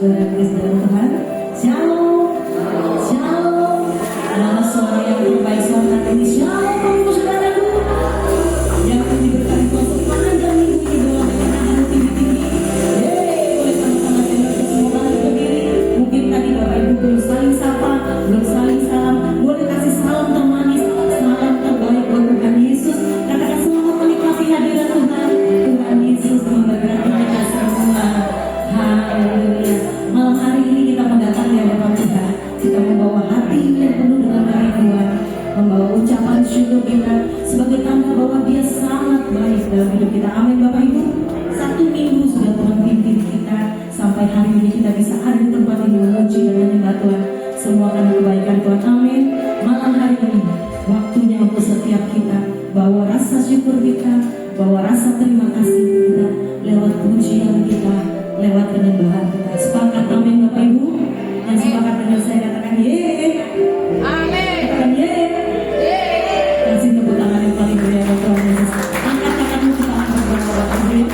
Tuhan, shalom, shalom. Adalah suara yang terbaik suara ini. Shalom, kamu saudaraku. Yang diberkati Tuhan sepanjang minggu ini dalam kemenangan tinggi-tinggi. Boleh sama-sama tengok semua balik berdiri. Mungkin tadi Bapak Ibu belum saling sapa, belum saling salam. Boleh kasih salam termanis, salam terbaik buat Tuhan Yesus. Katakan selamat menikmati hadirat Tuhan. Tuhan Yesus memberkati kita semua. Haleluya. Malam hari ini kita mendatang di hadapan Tuhan. Kita membawa hati yang penuh dengan kerinduan, membawa ucapan syukur kita sebagai tanda bahwa Dia sangat baik dalam hidup kita. Amin Bapak Ibu. Satu minggu sudah Tuhan pimpin kita sampai hari ini kita bisa ada di tempat ini memuji dan menyembah Tuhan. Semua karena kebaikan Tuhan. Amin. Malam hari ini waktunya untuk setiap kita bawa rasa syukur kita, bawa rasa terima kasih kita lewat pujian kita, lewat penyembahan kita. Sepakat amin Bapak Ibu? Yang sepakat dengan saya katakan ye. Amin. Katakan ye. Kasih tepuk tangan yang paling meriah buat Tuhan Yesus. Angkat tanganmu, kita akan berdoa. Amin.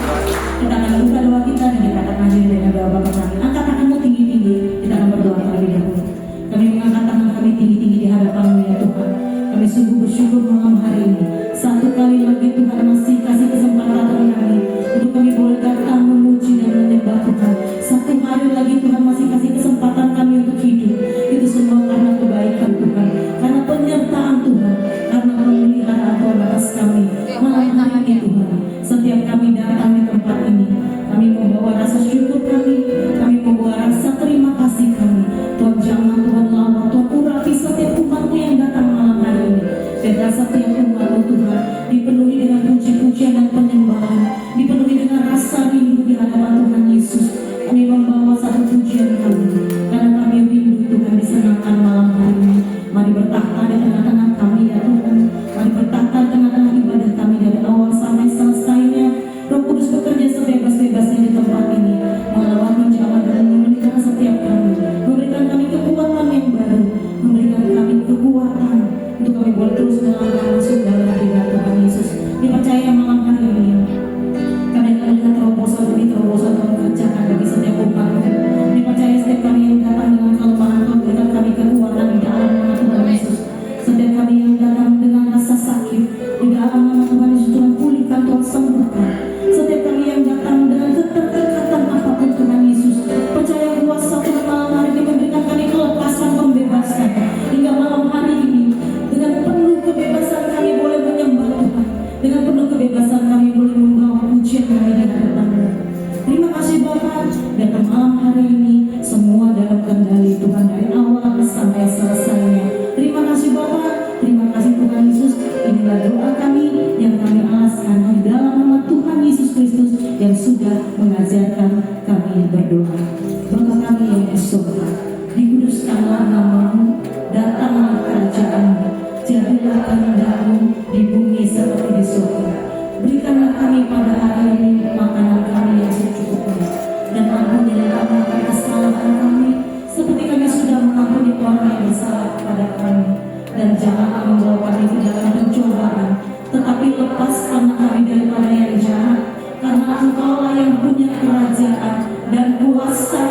Kita akan buka doa kita dan kita akan akhiri dengan doa Bapa kami. Angkat tanganmu tinggi-tinggi. Kita akan berdoa terlebih dahulu. Kami mengangkat tangan kami tinggi-tinggi di hadapan-Mu ya Tuhan. Kami sungguh bersyukur malam hari ini. Satu kali lagi Tuhan masih kasih kesempatan kami untuk kami boleh datang memuji dan menyembah Tuhan. Satu hari lagi Tuhan masih kasih kesempatan kami untuk hidup. Itu semua karena kebaikan Tuhan, karena penyertaan Tuhan, karena pemeliharaan Tuhan atas kami. Malam hari ini Tuhan, setiap kami datang di tempat ini, kami membawa rasa syukur kami membawa rasa terima kasih kami. Tuhan jangan Tuhan lawan, Tuhan urapi setiap umat-Mu yang datang malam hari ini. Dan setiap umat-Mu Tuhan dipenuhi dengan puji-pujian dan penyembahan, dipenuhi dengan rasa rindu di hadapan Tuhan Yesus. Kami membawa satu pujian kami, karena kami rindu Tuhan disenangkan malam hari ini. Mari bertakhta di tengah-tengah kami ya Tuhan. Mari bertakhta di tengah-tengah ibadah kami dari awal sampai selesainya. Roh Kudus bekerja sebebas-bebasnya di tempat ini, melawat, menjawab dan memulihkan setiap kami, memberikan kami kekuatan yang baru, memberikan kami kekuatan untuk kami boleh terus melangkah masuk dalam hadirat Tuhan Yesus. Dipercaya malam hari ini kami akan melihat terobosan demi terobosan Tuhan kerjakan bagi setiap umat. Dipercaya setiap kami yang datang dengan kelemahan Tuhan berikan kami kekuatan di dalam nama Tuhan Yesus. Setiap kami yang datang dengan rasa sakit di dalam nama Tuhan Yesus, Tuhan pulihkan, Tuhan sembuhkan. Setiap kami yang datang dengan keterikatan apapun Tuhan Yesus, percaya kuasa Tuhan malam hari ini memberikan kami kelepasan, pembebasan. Hingga malam hari ini dengan penuh kebebasan kami boleh menyembah Tuhan, dengan penuh kebebasan kami boleh membawa pujian kami di hadapan-Mu. Terima kasih Bapa, dan malam hari ini semua dalam kendali Tuhan dari awal sampai selesainya. Terima kasih Bapa, terima kasih Tuhan Yesus. Inilah doa kami yang kami alaskan di dalam nama Tuhan Yesus Kristus yang sudah mengajarkan kami berdoa. Bapa kami yang di surga, dikuduskanlah nama-Mu, datanglah kerajaan-Mu, jadilah kehendak-Mu di bumi seperti di surga. Berikanlah kami pada hari ini makanan kami yang secukupnya, dan ampunilah kami akan kesalahan kami, seperti kami sudah mengampuni orang yang bersalah kepada kami. Dan jangan kami bawa kami ke dalam pencobaan, tetapi lepaskanlah kami daripada yang jahat, karena Engkaulah yang punya kerajaan dan kuasa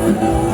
Kita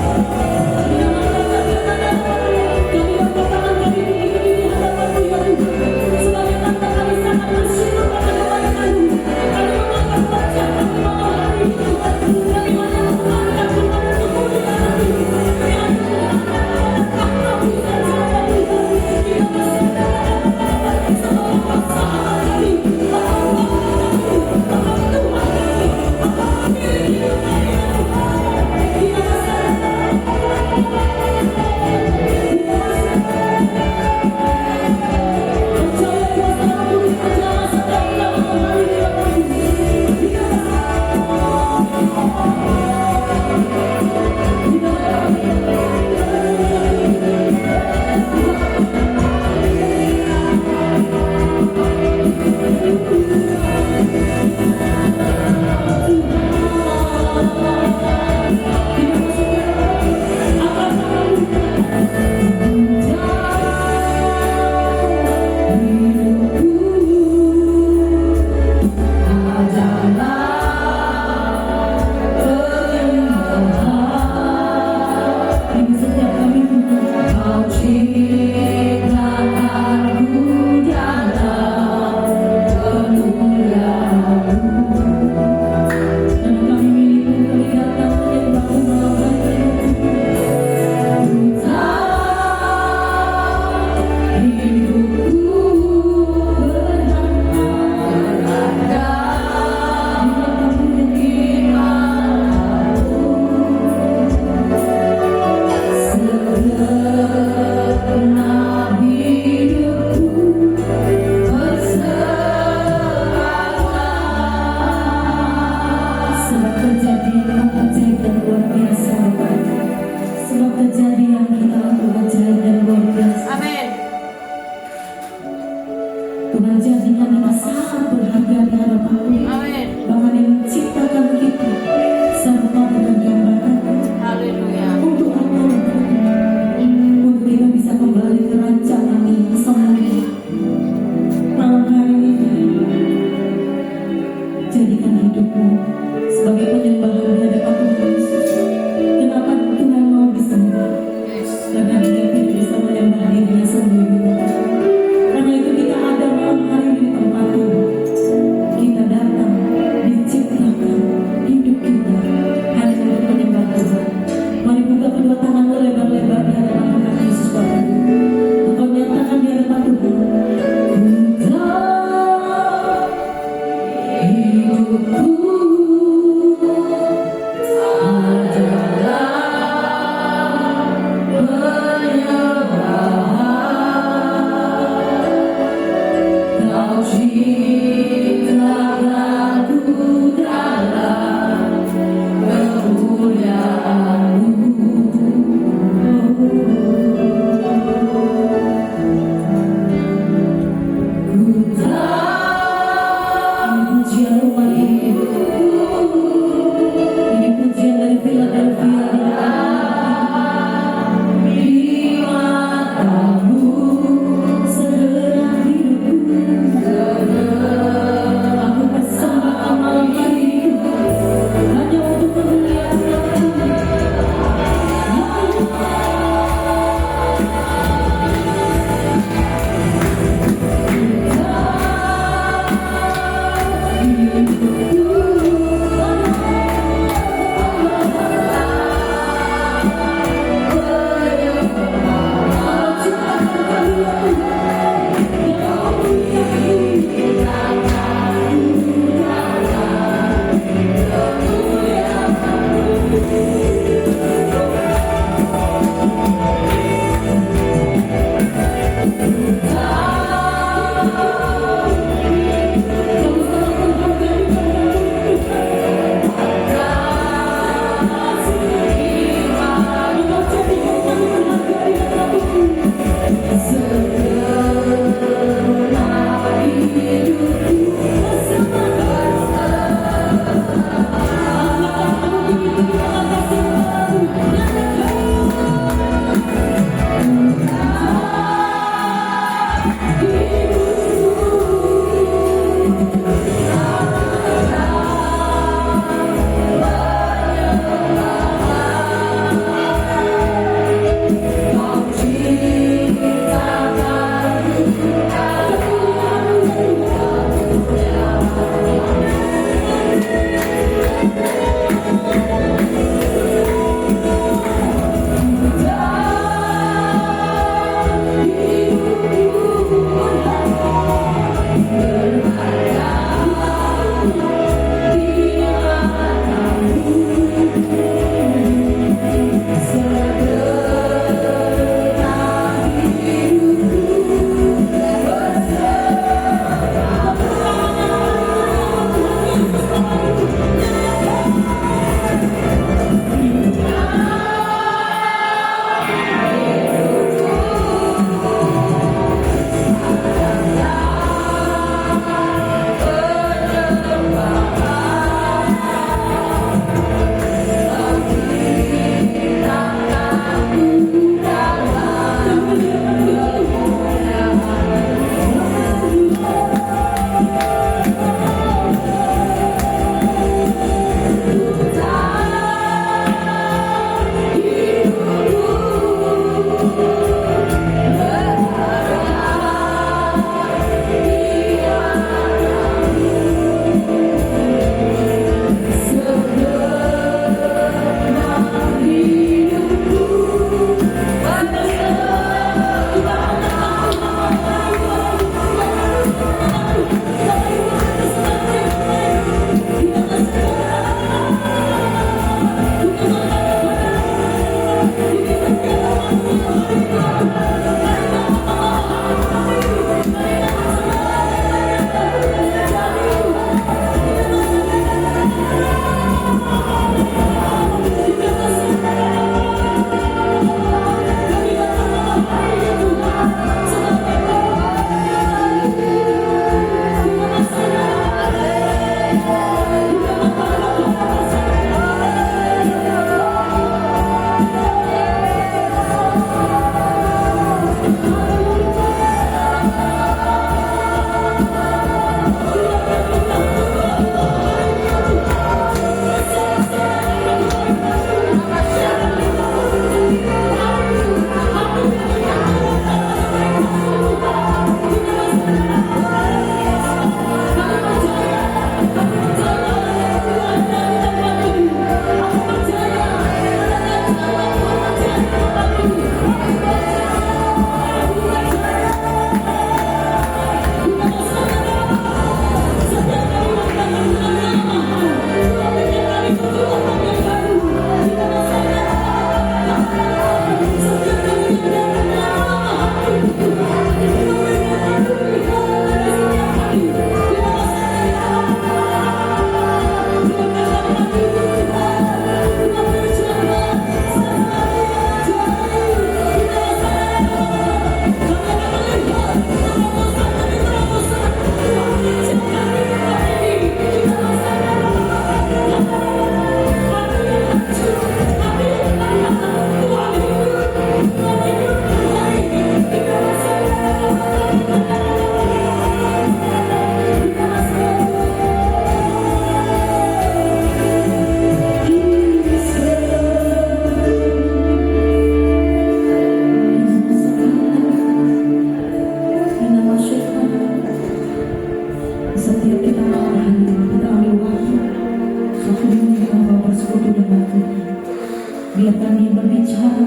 berbicara,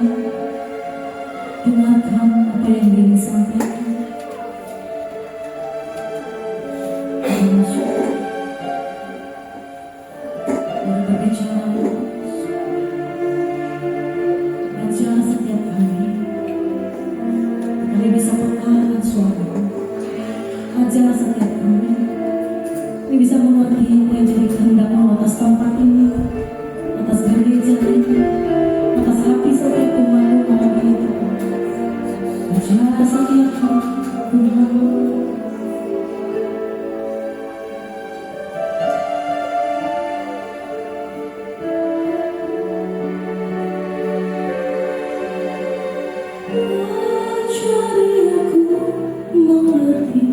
dengarkan apa yang dia sampaikan. Dia berbicara, baca setiap kali, kami bisa peka suara. Ajar setiap kami, kami bisa mengerti apa yang jadi kehendakmu atas tempat ini, atas gereja ini, atas hati setiap umat-Mu itu. Ajar setiap kami, ajari aku mengerti.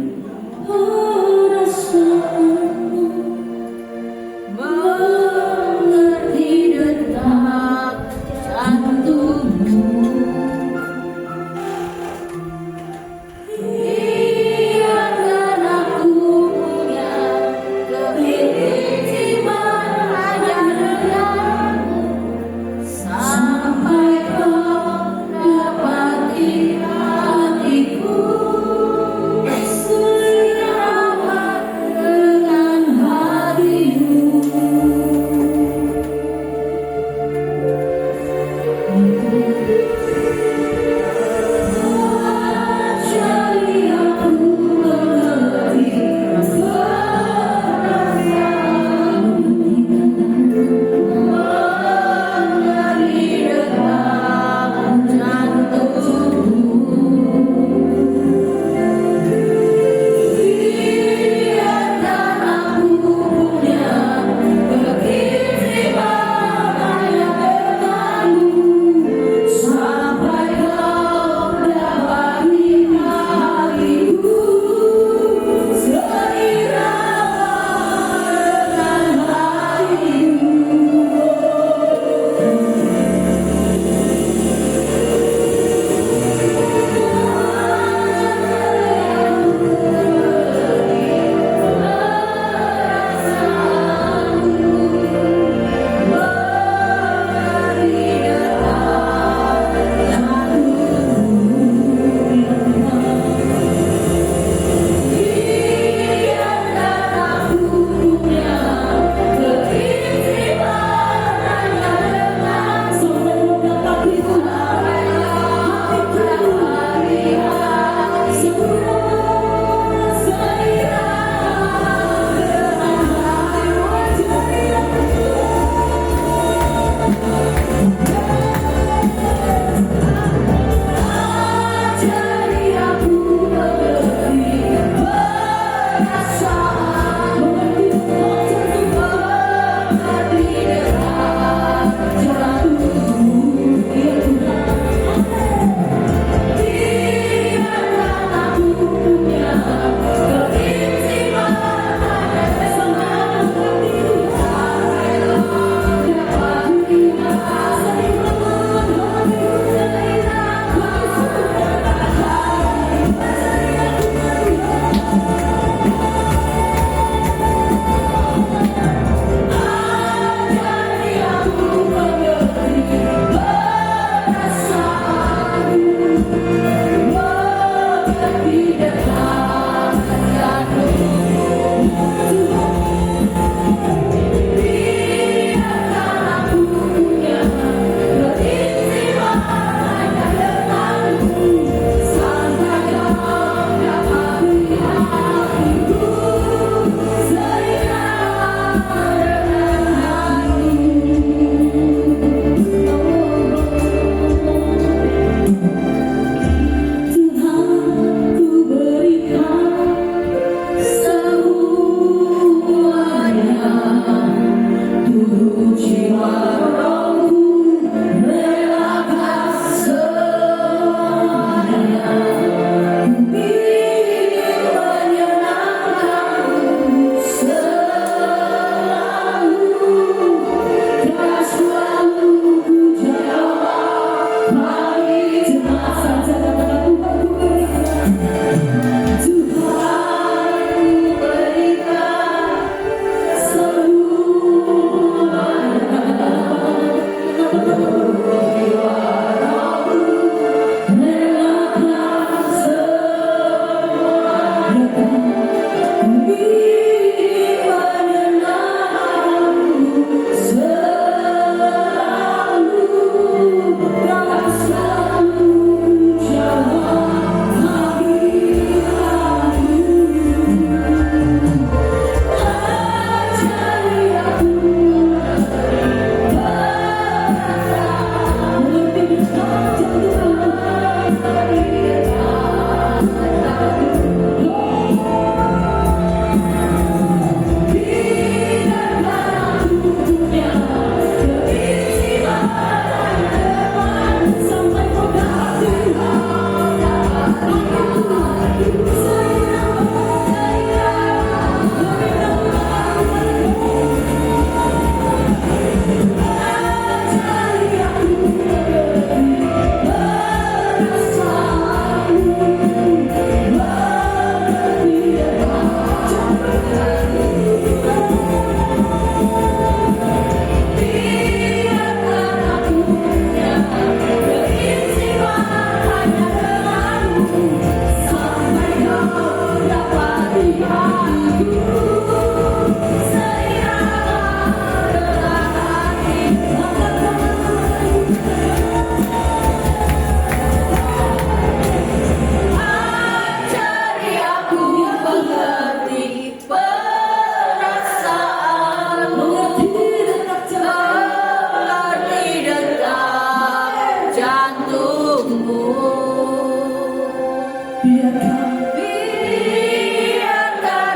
Biarkan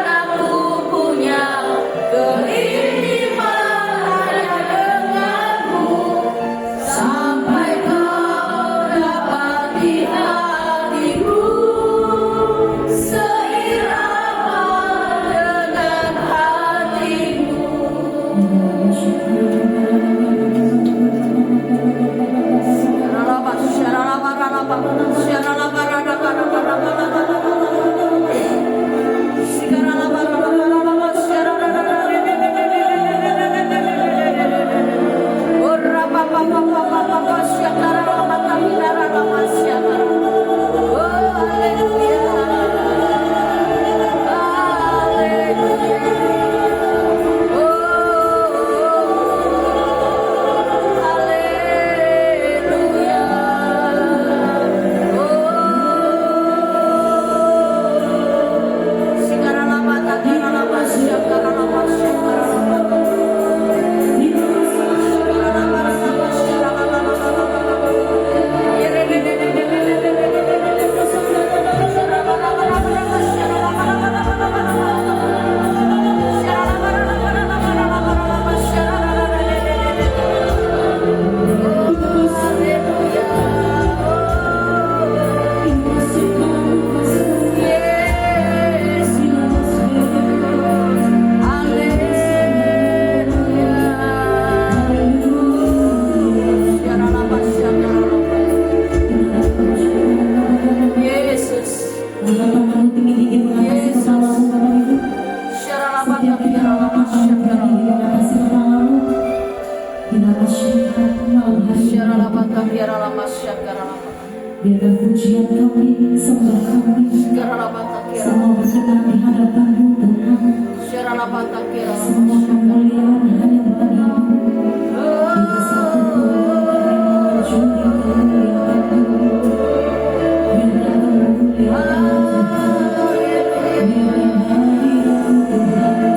aku punya keintiman denganmu sampai kau dapati hatiku seirama dengan hatimu. Biarkan pujian kami, sembah kami semua berkenan di hadapan-Mu Tuhan. Semua kemuliaan hanya bagi-Mu. Kita satu mencuri kemuliaan-Mu. Biarkan kemuliaan Tuhan. Biarkan hadirat-Mu Tuhan.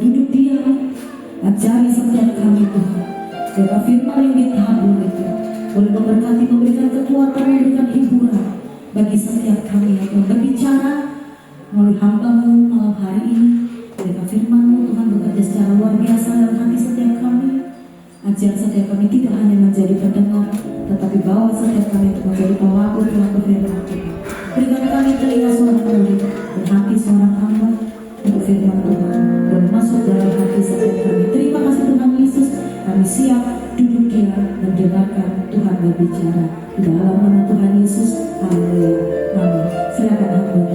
duduk diam. Ajari setiap kami Tuhan. Biarlah firman yang ditabur itu boleh memberkati, memberikan kekuatan, memberikan hiburan bagi setiap kami ya Tuhan. Berbicara melalui hamba-Mu malam hari ini. Biarlah firman-Mu Tuhan bekerja secara luar biasa dalam hati setiap kami. Ajar setiap kami tidak hanya menjadi pendengar, tetapi bawa setiap kami untuk menjadi pelapor Tuhan firman Tuhan. Berikan kami telinga seorang murid dan hati seorang hamba untuk firman Tuhan boleh masuk dalam hati setiap kami. Terima kasih Tuhan Yesus. Kami siap duduk diam dan dengarkan Tuhan berbicara di dalam nama Tuhan Yesus. Haleluya. Amin. Silakan hamba.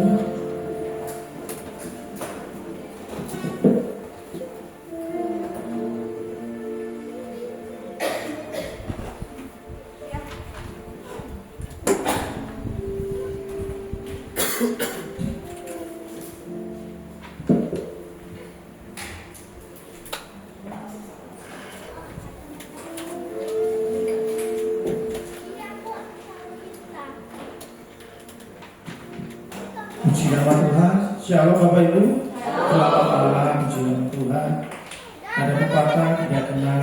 Puji nama Tuhan. Shalom Bapak Ibu. Selamat malam. Puji nama Tuhan. Ada pepatah tidak kenal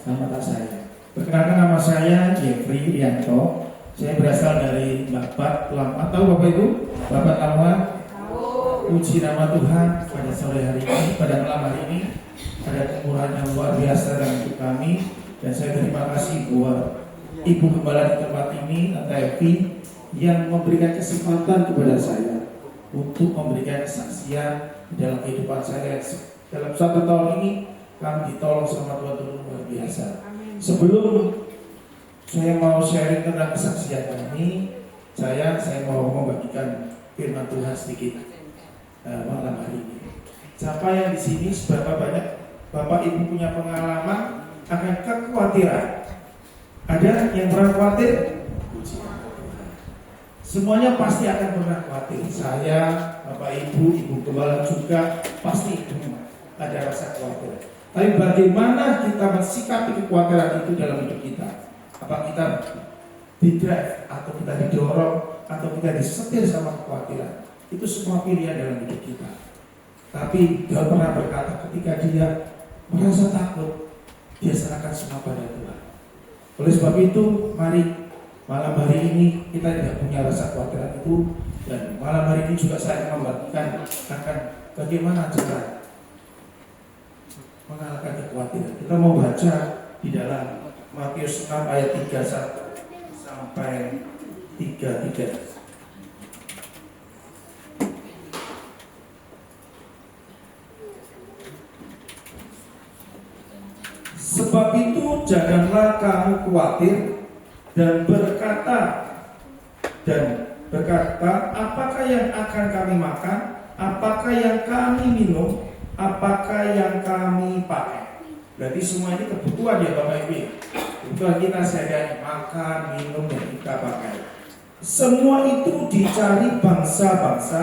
nama tak saya. Perkenalkan, nama saya Jeffrey Rianto. Saya berasal dari Babat Lama. Tahu Bapak Ibu? Babat Lama. Puji nama Tuhan. Pada sore hari ini, pada malam hari ini, ada kemurahan yang luar biasa dalam hidup kami. Dan saya terima kasih buat Ibu Gembala di tempat ini, Tante Evi, yang memberikan kesempatan kepada saya untuk memberikan kesaksian dalam kehidupan saya. Dalam 1 tahun ini kami ditolong sama Tuhan luar biasa. Sebelum saya mau sharing tentang kesaksian kami, saya mau membagikan firman Tuhan sedikit malam hari ini. Siapa yang di sini, seberapa banyak Bapak Ibu punya pengalaman akan kekhawatiran? Ada yang pernah khawatir? Semuanya pasti akan pernah khawatir. Saya, Bapak Ibu, Ibu Gembala juga pasti ada rasa khawatir. Tapi bagaimana kita mensikapi kekhawatiran itu dalam hidup kita? Apa kita didrive, atau kita didorong, atau kita disetir sama kekhawatiran? Itu semua pilihan dalam hidup kita. Tapi Daud pernah berkata, ketika dia merasa takut, dia serahkan semua pada Tuhan. Oleh sebab itu, mari malam hari ini kita tidak punya rasa khawatir itu, dan malam hari ini juga saya membagikan akan bagaimana cara mengalahkan kekhawatiran. Kita mau baca di dalam Matius 6 ayat 31 sampai 33. Sebab itu janganlah kamu khawatir dan berkata, apakah yang akan kami makan, apakah yang kami minum, apakah yang kami pakai. Berarti semua ini kebutuhan ya Bapak Ibu. Kebutuhan kita sehari-hari, makan, minum, dan kita pakai. Semua itu dicari bangsa-bangsa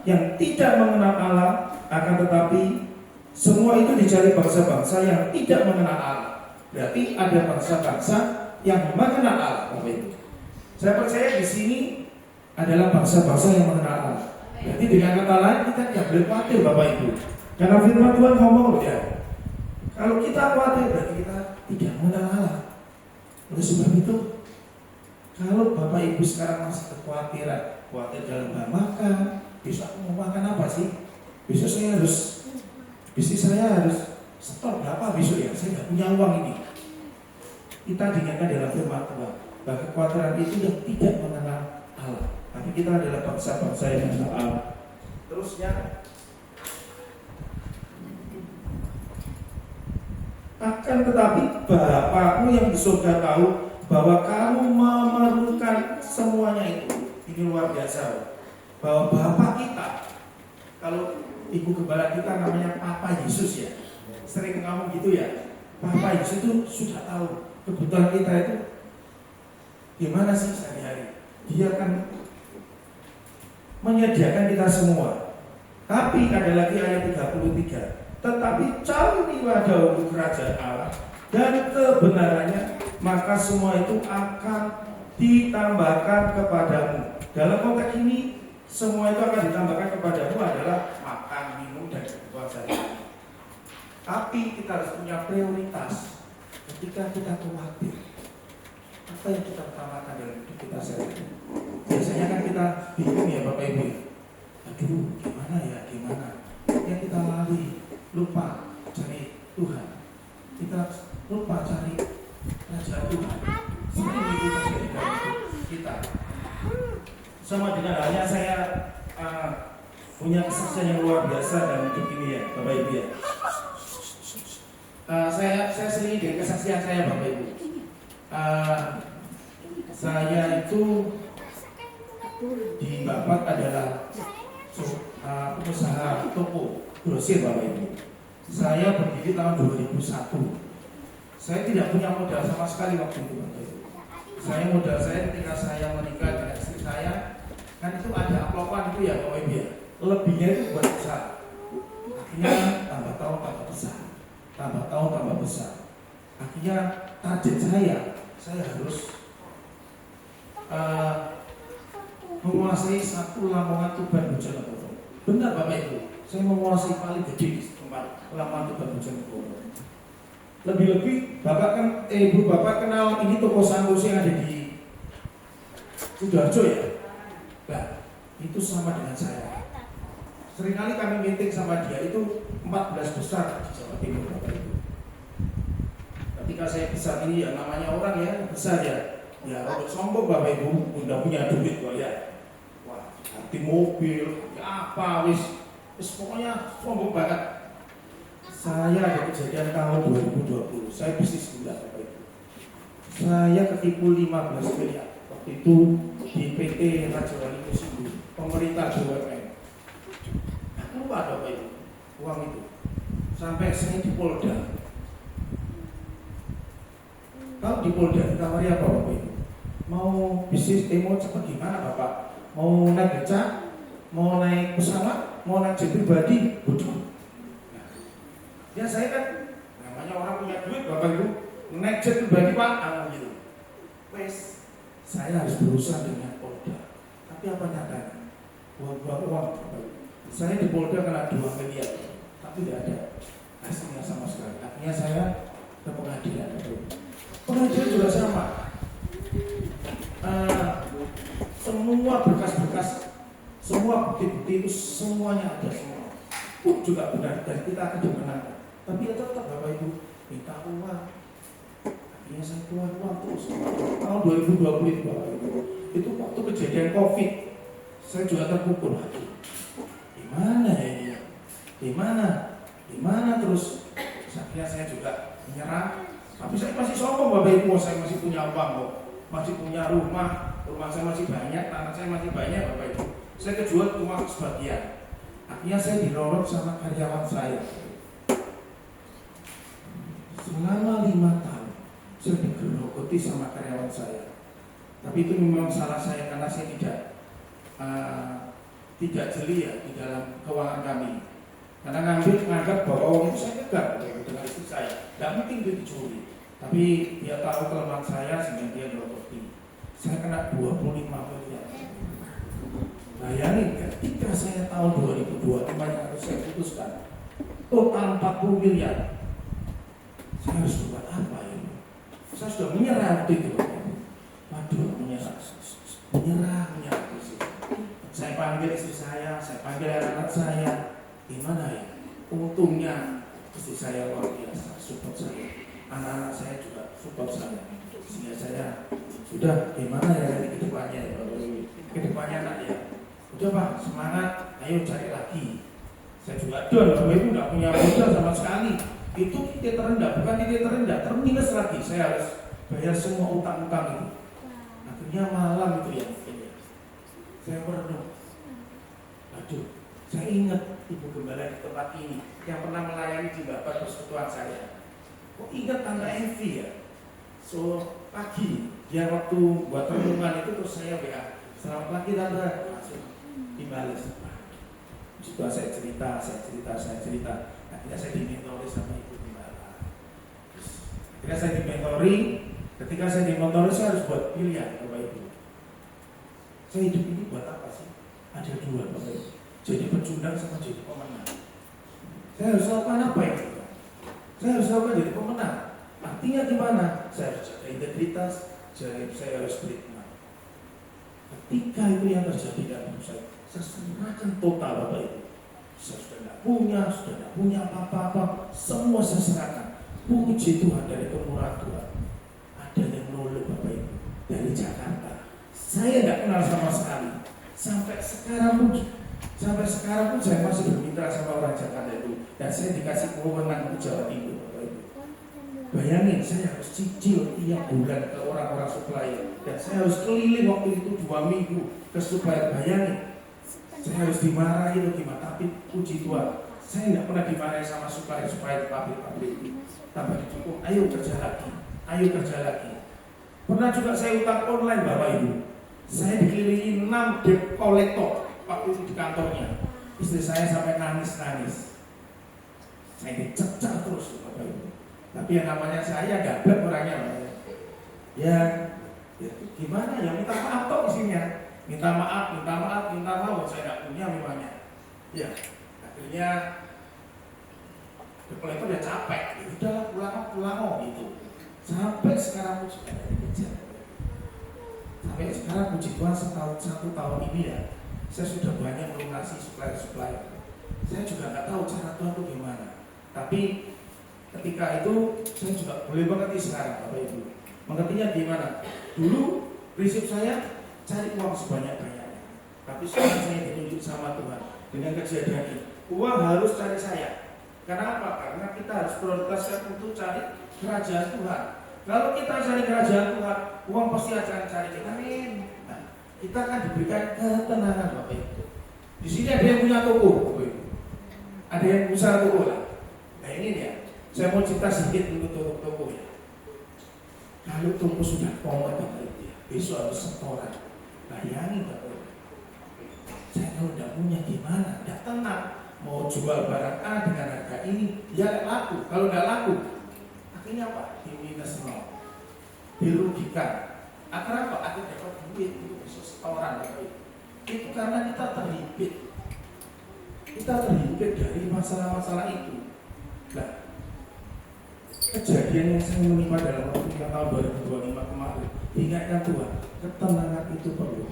yang tidak mengenal Allah, akan tetapi semua itu dicari bangsa-bangsa yang tidak mengenal Allah. Berarti ada bangsa-bangsa yang mengenal Allah, Bapak Ibu. Saya percaya di sini adalah bangsa-bangsa yang mengenal Allah. Jadi dengan kata lain kita tidak boleh khawatir Bapak Ibu. Karena firman Tuhan ngomong ya, kalau kita khawatir berarti kita tidak mengenal Allah. Oleh sebab itu, kalau Bapak Ibu sekarang masih kekhawatiran, khawatir dalam hal makan, besok aku mau makan apa sih? Besok saya harus, bisnis saya harus setor berapa besok ya? Saya tidak punya uang ini. Kita diingatkan dalam firman Tuhan bahwa kekhawatiran itu yang tidak mengenal Allah. Tapi kita adalah bangsa-bangsa yang mengenal Allah. Terusnya, akan tetapi Bapakmu yang di surga tahu bahwa kamu memerlukan semuanya itu. Ini luar biasa. Bahwa Bapak kita, kalau Ibu Gembala kita namanya Papa Yesus ya, sering ngomong gitu ya. Papa Yesus itu sudah tahu kebutuhan kita itu gimana sih sehari-hari. Dia akan menyediakan kita semua. Tapi ada lagi ayat 33. Tetapi carilah dahulu kerajaan Allah dan kebenarannya, maka semua itu akan ditambahkan kepadamu. Dalam konteks ini, semua itu akan ditambahkan kepadamu adalah makan, minum, dan kebutuhan sehari-hari. Tapi kita harus punya prioritas ketika kita khawatir. Apa yang kita utamakan dalam hidup kita sehari-hari? Biasanya kan kita bingung ya Bapak Ibu. Aduh, gimana ya, gimana? Ya kita lari, lupa cari Tuhan. Kita lupa cari Raja Tuhan. Sering itu terjadi dalam hidup kita. Sama dengan halnya saya punya kesaksian yang luar biasa dalam hidup ini ya, Bapak Ibu ya. Saya sering dengan kesaksian saya Bapak Ibu. Saya itu di Bapak adalah pengusaha toko grosir Bapak Ibu. Saya berdiri tahun 2001. Saya tidak punya modal sama sekali waktu itu Bapak Ibu. Modal saya ketika saya menikah dengan istri saya, kan itu ada amplopan itu ya Bapak Ibu ya. Lebihnya itu buat besar. Akhirnya tambah tahun tambah besar. Tambah tahun tambah besar. Akhirnya target saya harus menguasai satu Lamongan Tuban Bojonegoro. Benar Bapak Ibu, saya menguasai paling gede di tempat Lamongan Tuban Bojonegoro. Lebih-lebih Bapak kan, Ibu Bapak kenal ini toko Sanggos yang ada di Sidoarjo ya. Nah, itu sama dengan saya. Seringkali kami meeting sama dia itu 14 besar di Jawa Timur Bapak Ibu. Ketika saya besar ini ya namanya orang ya besar ya. Ya kalau sombong Bapak Ibu, udah punya duit kok ya. Wah, ganti mobil, ya apa wis pokoknya sombong banget. Saya ada kejadian tahun 2020, saya bisnis gula Bapak Ibu. Saya ketipu 15 miliar. Waktu itu di PT Raja Wali Kusumo, pemerintah BUMN. Aku lupa Bapak Ibu, uang itu. Sampai saya di Polda. Kalau di Polda ditawari apa Bapak Ibu? Mau bisnis demo cepat gimana Bapak? Mau naik beca? Mau naik pesawat? Mau naik jet pribadi? Waduh. Ya saya kan namanya orang punya duit Bapak Ibu, naik jet pribadi Pak, gitu. Wes, saya harus berusaha dengan Polda. Tapi apa nyatanya? Uang Bapak Ibu. Saya di Polda kena 2 miliar, tapi tidak ada hasilnya sama sekali. Akhirnya saya ke pengadilan. Pengadilan juga sama. Semua berkas-berkas, semua bukti-bukti itu semuanya ada semua. Juga benar dan kita akan dimenangkan. Tapi ya tetap Bapak Ibu minta uang. Akhirnya saya keluar uang terus. Tahun 2020 itu Bapak Ibu, itu waktu kejadian COVID, saya juga terpukul. Gimana ya ini? Gimana terus? Akhirnya saya juga menyerah. Tapi saya masih sombong Bapak Ibu, saya masih punya uang kok, masih punya rumah saya masih banyak, tanah saya masih banyak Bapak Ibu. Saya kejual cuma sebagian. Akhirnya saya dirorot sama karyawan saya. Selama 5 tahun saya digerogoti sama karyawan saya. Tapi itu memang salah saya karena saya tidak jeli ya di dalam keuangan kami. Karena menganggap bahwa uang itu saya pegang dengan istri saya. Tidak mungkin itu dicuri. Tapi dia tahu kelemahan saya sehingga dia gerogoti. Saya kena 25 miliar. Bayangin ketika saya tahun 2002 yang harus saya putuskan total 40 miliar. Saya harus buat apa ya? Saya sudah menyerah waktu itu. Waduh, menyerah. Saya panggil istri saya panggil anak-anak saya. Gimana ya? Untungnya istri saya luar biasa, support saya. Anak-anak saya juga support saya. Sehingga saya sudah gimana ya nanti ke depannya ya, ke depannya nak ya. Udah Pak, semangat, ayo cari lagi. Saya juga Bapak Ibu nggak punya modal sama sekali. Itu titik terendah, bukan titik terendah, terminus lagi. Saya harus bayar semua utang-utang itu. Akhirnya malam itu ya, saya merenung. Aduh, saya ingat Ibu Gembala di tempat ini yang pernah melayani di Bapak persekutuan saya. Kok ingat Tante Evi ya? So pagi dia waktu buat renungan itu terus saya WA, selamat pagi Tante, langsung dibalas. Juga saya cerita. Akhirnya saya dimentori sama Ibu Gembala. Akhirnya saya dimentori. Ketika saya dimentori saya harus buat pilihan Bapak Ibu. Saya hidup ini buat apa sih? Ada 2 Bapak Ibu. Jadi pecundang sama jadi pemenang. Saya harus lakukan apa ya? Saya harus lakukan jadi pemenang. Artinya gimana? Saya harus jaga integritas, saya harus beriman. Ketika itu yang terjadi dalam hidup saya serahkan total Bapak Ibu. Saya sudah tidak punya apa-apa, semua saya serahkan. Puji Tuhan dari kemurahan Tuhan. Ada yang menolong Bapak Ibu dari Jakarta. Saya tidak kenal sama sekali. Sampai sekarang pun saya masih bermitra sama orang Jakarta itu. Dan saya dikasih wewenang ke Jawa Timur Bapak Ibu. Bayangin saya harus cicil tiap bulan ke orang-orang supplier. Dan saya harus keliling waktu itu 2 minggu ke supplier. Bayangin saya harus dimarahi atau gimana. Tapi puji Tuhan, saya tidak pernah dimarahi sama supplier pabrik-pabrik itu. Tambah didukung, ayo kerja lagi. Pernah juga saya utang online Bapak Ibu. Saya dikelilingi 6 debt collector waktu itu di kantornya. Istri saya sampai nangis. Saya dicecah terus Bapak Ibu. Tapi yang namanya saya gablek orangnya. Ya gimana ya, minta maaf toh isinya. Minta maaf. Saya tidak punya memangnya. Ya, akhirnya debt collector udah capek. Ya udahlah pulang gitu. Sampai sekarang pun sudah dikejar. Sampai sekarang puji Tuhan satu tahun ini ya, saya sudah banyak melunasi supplier. Saya juga nggak tahu cara Tuhan itu gimana. Tapi ketika itu saya juga boleh mengerti sekarang Bapak Ibu. Mengertinya gimana? Dulu prinsip saya cari uang sebanyak-banyaknya. Tapi sekarang saya ditunjuk sama Tuhan dengan kejadian ini. Uang harus cari saya. Kenapa? Karena kita harus prioritaskan untuk cari kerajaan Tuhan. Kalau kita cari kerajaan Tuhan, uang pasti akan cari kita. Nah, kita akan diberikan ketenangan Bapak Ibu. Di sini ada yang punya toko Bapak Ibu. Ada yang usaha toko lah. Nah ini ya, saya mau cerita sedikit untuk toko ya. Kalau toko sudah komot Bapak Ibu ya, besok harus setoran. Bayangin Bapak Ibu. Saya kalau tidak punya gimana? Tidak tenang. Mau jual barang A dengan harga ini, ya laku. Kalau nggak laku, akhirnya apa? Di minus nol, dirugikan. Akhirnya apa? Akhirnya dapat duit itu besok setoran Bapak Ibu. Itu karena kita terhimpit. Kita terhimpit dari masalah-masalah itu. Nah, kejadian yang saya menimpa dalam waktu yang tahun 2025 kemarin, ingatkan Tuhan, ketenangan itu perlu.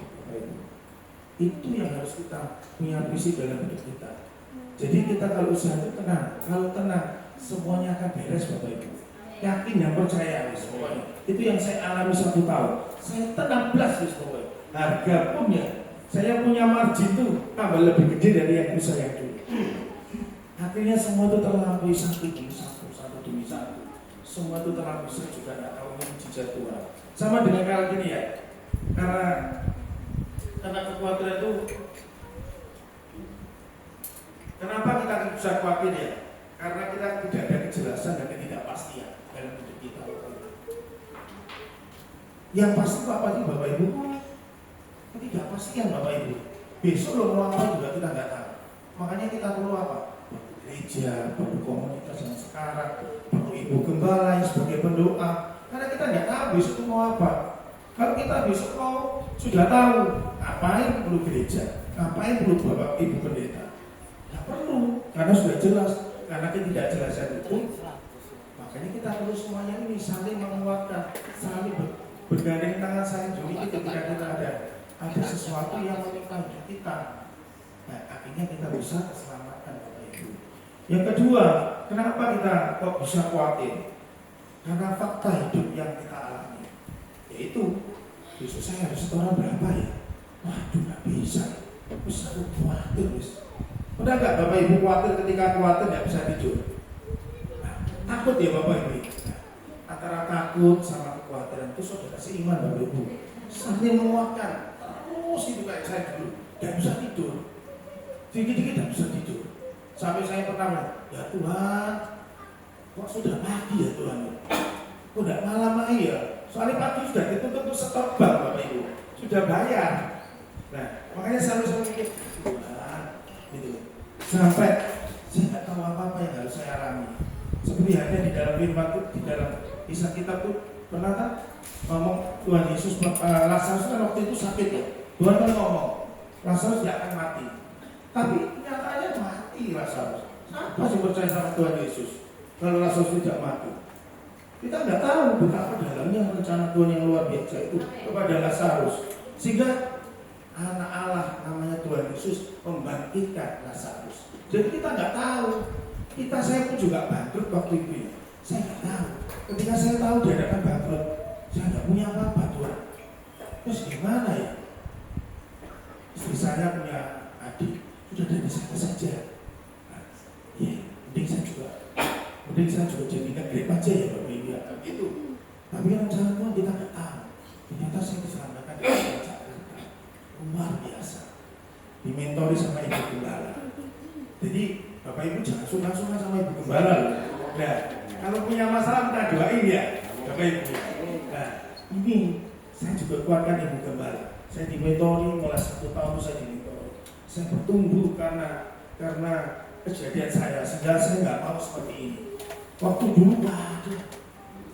Itu yang harus kita punya visi dalam hidup kita. Jadi kita kalau usaha itu tenang, kalau tenang semuanya akan beres Bapak Ibu. Yakin dan percaya semuanya. Itu yang saya alami 1 tahun. Saya tenang belas pokoknya. Harga pun ya, saya punya margin itu tambah lebih gede dari yang saya dulu. Akhirnya semua itu terlampaui satu demi satu. Semua itu terlampaui, saya juga tidak tahu mujizat Tuhan. Sama dengan kali ini ya, karena kekhawatiran itu. Kenapa kita bisa khawatir ya? Karena kita tidak ada kejelasan dan ketidakpastian dalam hidup kita. Yang pasti Bapak Ibu, ketidakpastian Bapak Ibu. Besok lo mau apa juga kita nggak tahu. Makanya kita perlu apa? Gereja, perlu komunitas yang sekarang, perlu ibu gembala yang sebagai pendoa. Karena kita nggak tahu besok mau apa. Kalau kita besok mau sudah tahu, ngapain perlu gereja, ngapain perlu Bapak Ibu pendeta? Perlu, karena sudah jelas, karena ketidakjelasan itu, makanya kita perlu semuanya ini saling menguatkan, saling bergandeng tangan, saling juli ketika kita ada sesuatu yang menimpa hidup kita. Nah, akhirnya kita bisa keselamatan Bapak Ibu. Yang kedua, kenapa kita kok bisa khawatir? Karena fakta hidup yang kita alami, yaitu besok saya harus setoran berapa ya? Waduh, nggak bisa, aku khawatir bis. Udah nggak Bapak Ibu khawatir ketika khawatir nggak bisa tidur? Nah, takut ya Bapak Ibu. Nah, antara takut sama kekhawatiran itu saudara seiman Bapak Ibu. Saling menguatkan. Terus itu kayak saya dulu nggak bisa tidur. Dikit-dikit nggak bisa tidur. Sampai saya pertama, ya Tuhan, kok sudah pagi ya Tuhan? Kok udah malam lagi ya? Soalnya pagi sudah ditutup untuk stok bank Bapak Ibu. Sudah bayar. Nah, makanya selalu mikir, gitu. Sampai saya tidak tahu apa-apa yang harus saya alami. Seperti ada di dalam firman itu, di dalam kisah kita pun pernah kan ngomong Tuhan Yesus, Lazarus kan waktu itu sakit ya. Tuhan kan ngomong Lazarus tidak akan mati. Tapi nyatanya mati Lazarus. Siapa sih percaya sama Tuhan Yesus? kalau Lazarus tidak mati. Kita nggak tahu betapa dalamnya rencana Tuhan yang luar biasa itu kepada Lazarus. Sehingga anak Allah namanya Tuhan Yesus membangkitkan Lazarus. Jadi kita nggak tahu. Saya pun juga bangkrut waktu itu ya. Saya nggak tahu. Ketika saya tahu diadakan bangkrut, saya nggak punya apa-apa Tuhan. Terus gimana ya? Istri saya punya adik, sudah dari sana saja. Ya, mending saya juga jadi grab aja ya Bapak Ibu ya, gitu. Tapi yang rencana Tuhan kita nggak tahu. Ternyata saya diselamatkan dari Jakarta, luar biasa. Dimentori sama Ibu Gembala. Jadi Bapak Ibu jangan suka-suka sama Ibu Gembala loh. Nah, kalau punya masalah kita doain ya, Bapak Ibu. Nah, ini saya juga kuatkan Ibu Gembala. Saya dimentori mulai 1 tahun saya dimentori. Saya bertumbuh karena kejadian saya, sehingga saya nggak mau seperti ini. Waktu dulu, waduh,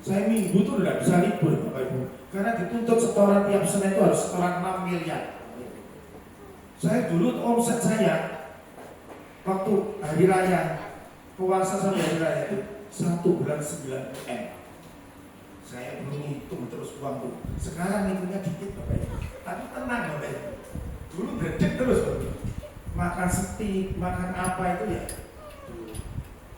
saya minggu tuh udah bisa libur Bapak Ibu, karena dituntut setoran tiap Senin itu harus setoran 6 miliar. Saya dulu omset saya waktu hari raya, puasa sampai hari raya itu 1 bulan 9 M. Saya belum hitung terus uang tuh. Sekarang hitungnya dikit Bapak Ibu, tapi tenang Bapak Ibu. Dulu berdek terus Bapak Ibu. Makan steak, makan apa itu ya.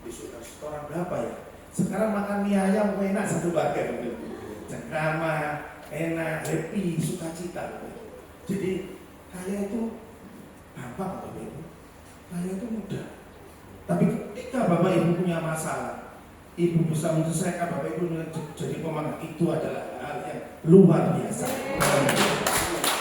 Besok harus setoran berapa ya? Sekarang makan mie ayam enak satu bagai Bapak Ibu. Cengkrama, enak, happy, sukacita Bapak Ibu. Jadi kaya itu gampang Bapak Ibu. Kaya itu mudah. Tapi ketika Bapak Ibu punya masalah, Ibu bisa menyelesaikan Bapak Ibu jadi pemenang, itu adalah hal yang luar biasa.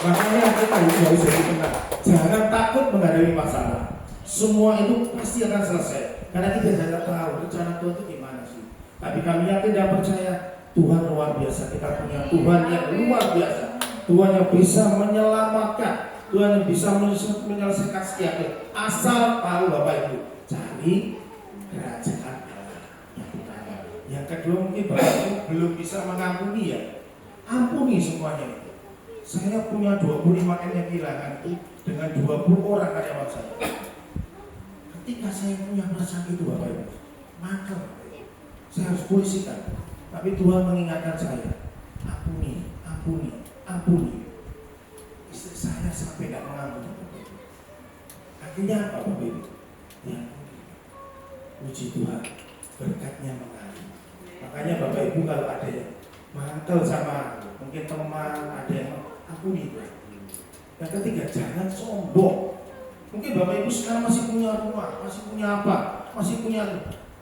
Makanya kita harus jadi tenang. Jangan takut menghadapi masalah. Semua itu pasti akan selesai. Karena kita tidak tahu rencana Tuhan itu gimana sih. Tapi kami yakin dan percaya Tuhan luar biasa. Kita punya Tuhan yang luar biasa. Tuhan yang bisa menyelamatkan. Tuhan yang bisa menyelesaikan setiap hal. Asal tahu Bapak Ibu, cari kerajaan Allah yang pertama. Yang kedua mungkin Bapak Ibu belum bisa mengampuni ya. Ampuni semuanya itu. Saya punya 25 M yang kehilangan itu dengan 20 orang karyawan saya. Ketika saya punya perasaan itu Bapak Ibu, maka saya harus polisikan. Tapi Tuhan mengingatkan saya, ampuni. Istri saya sampai tidak mengampuni. Akhirnya apa Bapak Ibu? Ya, puji Tuhan, berkatnya mengalir. Makanya Bapak Ibu kalau ada yang mantel sama mungkin teman, ada yang ampuni. Yang ketiga, jangan sombong. Mungkin Bapak Ibu sekarang masih punya rumah, masih punya apa, masih punya,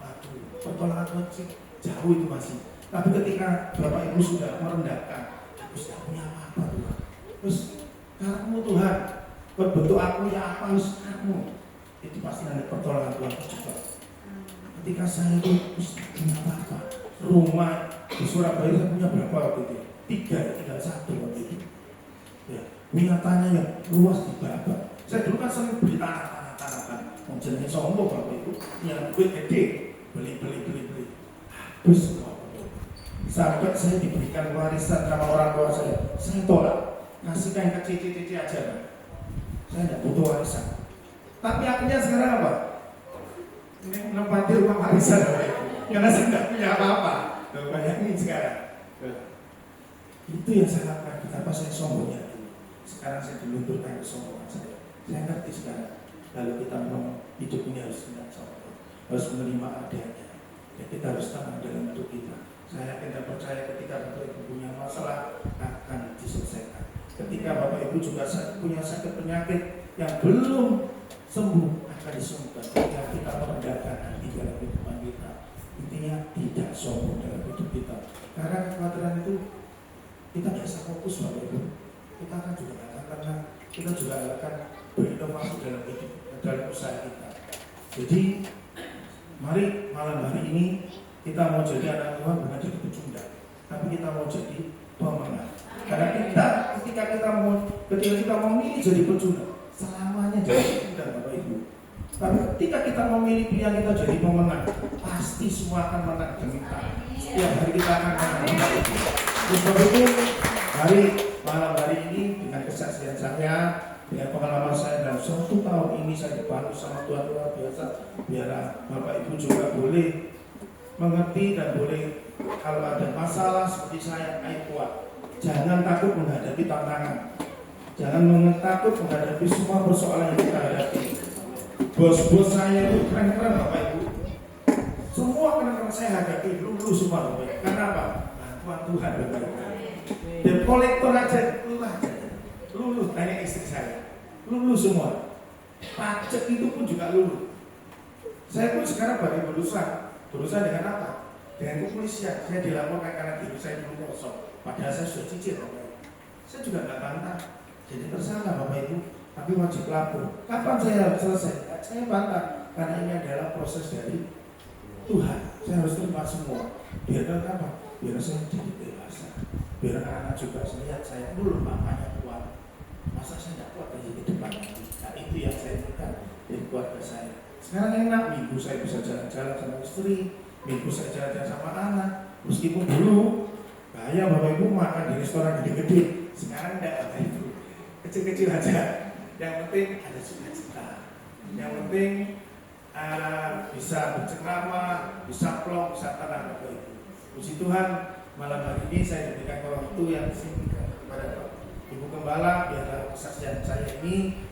waduh, pertolongan Tuhan sih jauh itu masih. Tapi ketika Bapak Ibu sudah merendahkan, aku sudah punya apa Tuhan. Terus kamu Tuhan, berbentuk aku ya apa harus kamu. Itu pasti ada pertolongan Tuhan juga. Ketika saya itu punya apa, rumah di Surabaya saya punya berapa waktu itu? 3, tinggal 1 waktu itu. Ya, punya tanah yang luas di Babat. Saya dulu kan sering beli tanah-tanah. Menjadi sombong Bapak Ibu, yang duit gede, beli. Habis sampai saya diberikan warisan sama orang tua saya tolak. Kasihkan ke cici-cici aja, Pak. Saya tidak butuh warisan. Tapi akhirnya sekarang apa? Ini menempati rumah warisan Bapak Ibu. Karena saya tidak punya apa-apa. Bayangin sekarang. Itu yang saya lakukan. Betapa saya sombongnya. Sekarang saya dilunturkan kesombongan saya. Saya ngerti sekarang. Lalu kita memang hidup ini harus tidak sombong, harus menerima adanya. Dan kita harus tenang dalam hidup kita. Saya yakin dan percaya ketika Bapak Ibu punya masalah akan diselesaikan. Ketika Bapak Ibu juga punya sakit penyakit yang belum sembuh akan disembuhkan. Ketika kita merendahkan hati dalam kehidupan kita, intinya tidak sombong dalam hidup kita. Karena kekhawatiran itu kita tidak bisa fokus Bapak Ibu. Kita akan juga akan tenang. Kita juga akan berinovasi dalam hidup, dalam usaha kita. Jadi mari malam hari ini kita mau jadi anak Tuhan bukan jadi pecundang, tapi kita mau jadi pemenang. Karena ketika kita mau milih jadi pecundang, selamanya jadi pecundang Bapak Ibu. Tapi ketika kita memilih pilihan kita jadi pemenang, pasti semua akan menang demi kita. Setiap hari kita akan menang. Terus Bapak Ibu, malam hari ini dengan kesaksian saya, dengan pengalaman saya dalam 1 tahun ini saya dibantu sama Tuhan luar biasa. Biar Bapak Ibu juga boleh mengerti dan boleh kalau ada masalah seperti saya, ayo kuat. Jangan takut menghadapi tantangan. Jangan takut menghadapi semua persoalan yang kita hadapi. Bos-bos saya itu keren-keren Bapak Ibu. Semua keren-keren saya hadapi lulu semua Bapak Ibu. Karena apa? Bantuan Tuhan Bapak Ibu. Dan kolektor aja, lulu. Tanya istri saya, lulu semua. Pajak itu pun juga lulu. Saya pun sekarang baru berusaha dengan apa? Dengan kepolisian. Saya dilaporkan karena diri saya dulu kosong. Padahal saya sudah cicil Bapak Ibu. Saya juga nggak bantah. Jadi tersangka Bapak Ibu, tapi wajib lapor. Kapan saya harus selesai? Saya bantah karena ini adalah proses dari Tuhan. Saya harus terima semua. Biar apa? Biar saya jadi dewasa. Biar anak-anak juga melihat saya dulu mamanya kuat. Masa saya tidak kuat lagi ke depan nanti? Nah itu yang saya inginkan dari keluarga saya. Sekarang enak, minggu saya bisa jalan-jalan sama istri, minggu saya jalan-jalan sama anak. Meskipun dulu bahaya Bapak Ibu makan di restoran gede-gede. Sekarang tidak Bapak Ibu. Kecil-kecil aja. Yang penting ada cita-cita. Yang penting bisa bercengkrama, bisa plong, bisa tenang Bapak Ibu. Puji Tuhan, malam hari ini saya diberikan waktu yang singkat kepada Ibu Gembala biarlah kesaksian saya ini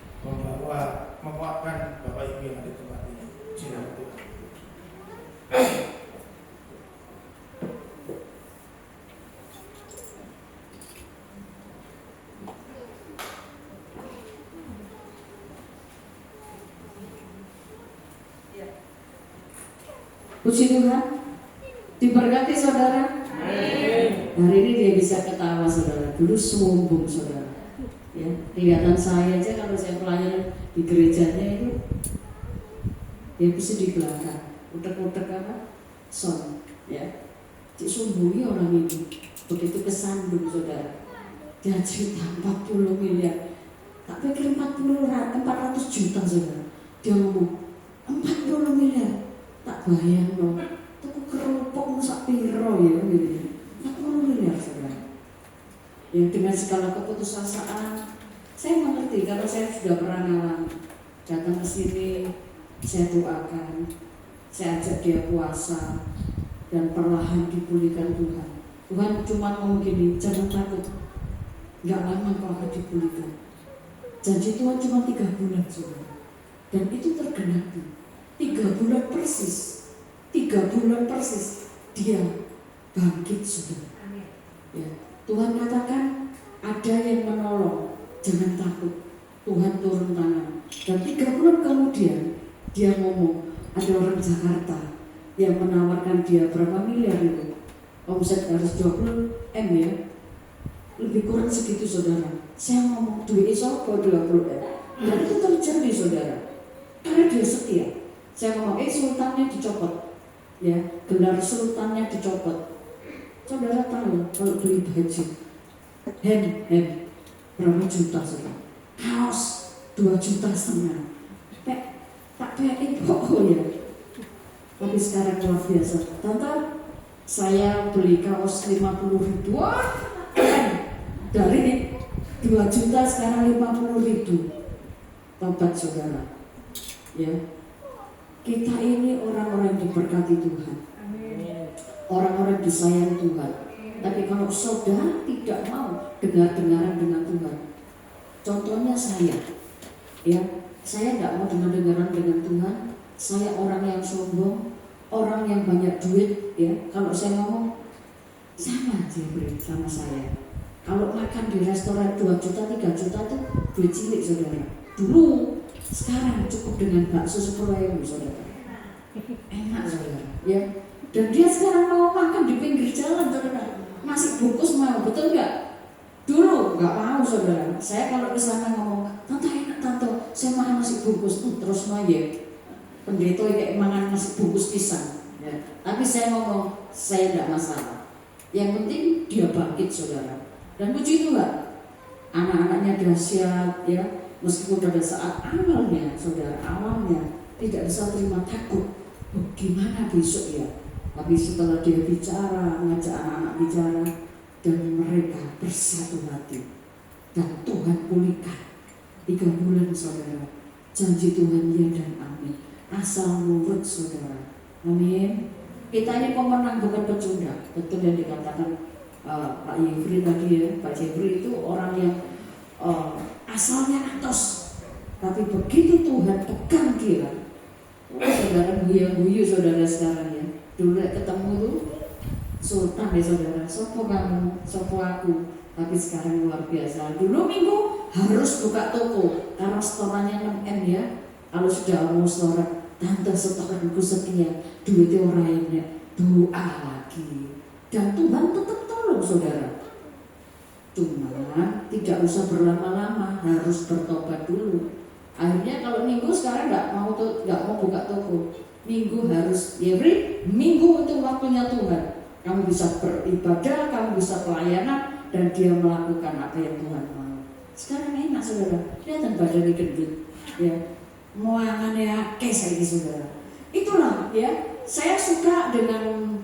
menguatkan Bapak Ibu yang ada di tempat ini. Puji nama Tuhan. Puji Tuhan, diberkati saudara. Hari ini dia bisa ketawa saudara. Dulu sombong saudara. Ya, kelihatan saya aja kalau saya pelayanan di gerejanya itu, dia bisa di belakang, utek-utek apa, son, ya. Cik sombongi orang ini. Begitu kesandung saudara. Dia cerita 40 miliar. Tak pikir 400 juta saudara. Dia ngomong 40 miliar. Tak bayang loh, tuku kerupuk sak piro ya gitu. 40 miliar saudara. Ya dengan segala keputusasaan, saya mengerti kalau saya sudah pernah ngalamin. Datang ke sini, saya doakan, saya ajak dia puasa dan perlahan dipulihkan Tuhan. Tuhan cuma ngomong gini, jangan takut, nggak lama kau akan dipulihkan. Janji Tuhan cuma 3 bulan saudara, dan itu tergenapi. 3 bulan persis, 3 bulan persis dia bangkit sudah. Ya, Tuhan katakan ada yang menolong, jangan takut. Tuhan turun tangan. Dan 3 bulan kemudian dia ngomong ada orang Jakarta yang menawarkan dia berapa miliar itu, omset harus 20 M ya, lebih kurang segitu saudara. Saya ngomong duit sopo 20 M. Dan itu terjadi saudara, karena dia setia. Saya ngomong, sultannya dicopot, ya, gelar sultannya dicopot. Saudara tahu kalau beli baju, hem, berapa juta saudara? Kaos 2,5 juta. Tak pakai pokok ya. Tapi sekarang luar biasa. Tante, saya beli kaos 50 ribu. Wah, dari 2 juta sekarang 50 ribu. Tobat saudara, ya. Kita ini orang-orang yang diberkati Tuhan, orang-orang disayang Tuhan. Tapi kalau saudara tidak mau dengar-dengaran dengan Tuhan, contohnya saya, ya, saya tidak mau dengar-dengaran dengan Tuhan. Saya orang yang sombong, orang yang banyak duit, ya. Kalau saya ngomong, sama aja beri sama saya. Kalau makan di restoran 2 juta, 3 juta itu duit cilik saudara. Dulu. Sekarang cukup dengan bakso 10.000 saudara. Enak saudara, ya. Dan dia sekarang mau makan di pinggir jalan saudara. Masih bungkus mau, betul nggak? Dulu nggak mau saudara. Saya kalau ke sana ngomong, tante enak tante, saya makan nasi bungkus terus ya. Pendeta kayak makan nasi bungkus pisang. Ya. Tapi saya ngomong, saya tidak masalah. Yang penting dia bangkit saudara. Dan puji Tuhan, anak-anaknya dahsyat ya. Meskipun pada saat awalnya, saudara, awalnya tidak bisa terima, takut, gimana besok ya. Tapi setelah dia bicara, mengajak anak-anak bicara, dan mereka bersatu hati, dan Tuhan pulihkan. 3 bulan saudara, janji Tuhan ya dan amin. Asal nurut saudara, amin. Kita ini pemenang bukan pecundang. Betul yang dikatakan Pak Jeffrey tadi ya. Pak Jeffrey itu orang yang asalnya atos, tapi begitu Tuhan pegang dia, saudara guyu saudara sekarang ya. Dulu ketemu tuh sultan ya saudara, sopo kamu, sopo aku. Tapi sekarang luar biasa. Dulu minggu harus buka toko karena setorannya 6M ya. Kalau sudah mau setoran, tante setoranku sekian, duitnya orang lainnya, doa lagi. Dan Tuhan tetap tolong saudara. Cuma tidak usah berlama-lama, harus bertobat dulu. Akhirnya kalau minggu sekarang nggak mau buka toko. Minggu harus, ya beri, minggu itu waktunya Tuhan. Kamu bisa beribadah, kamu bisa pelayanan, dan dia melakukan apa yang Tuhan mau. Sekarang enak saudara, kelihatan badannya gendut, ya, muangannya kesel ini saudara. Itulah ya, saya suka dengan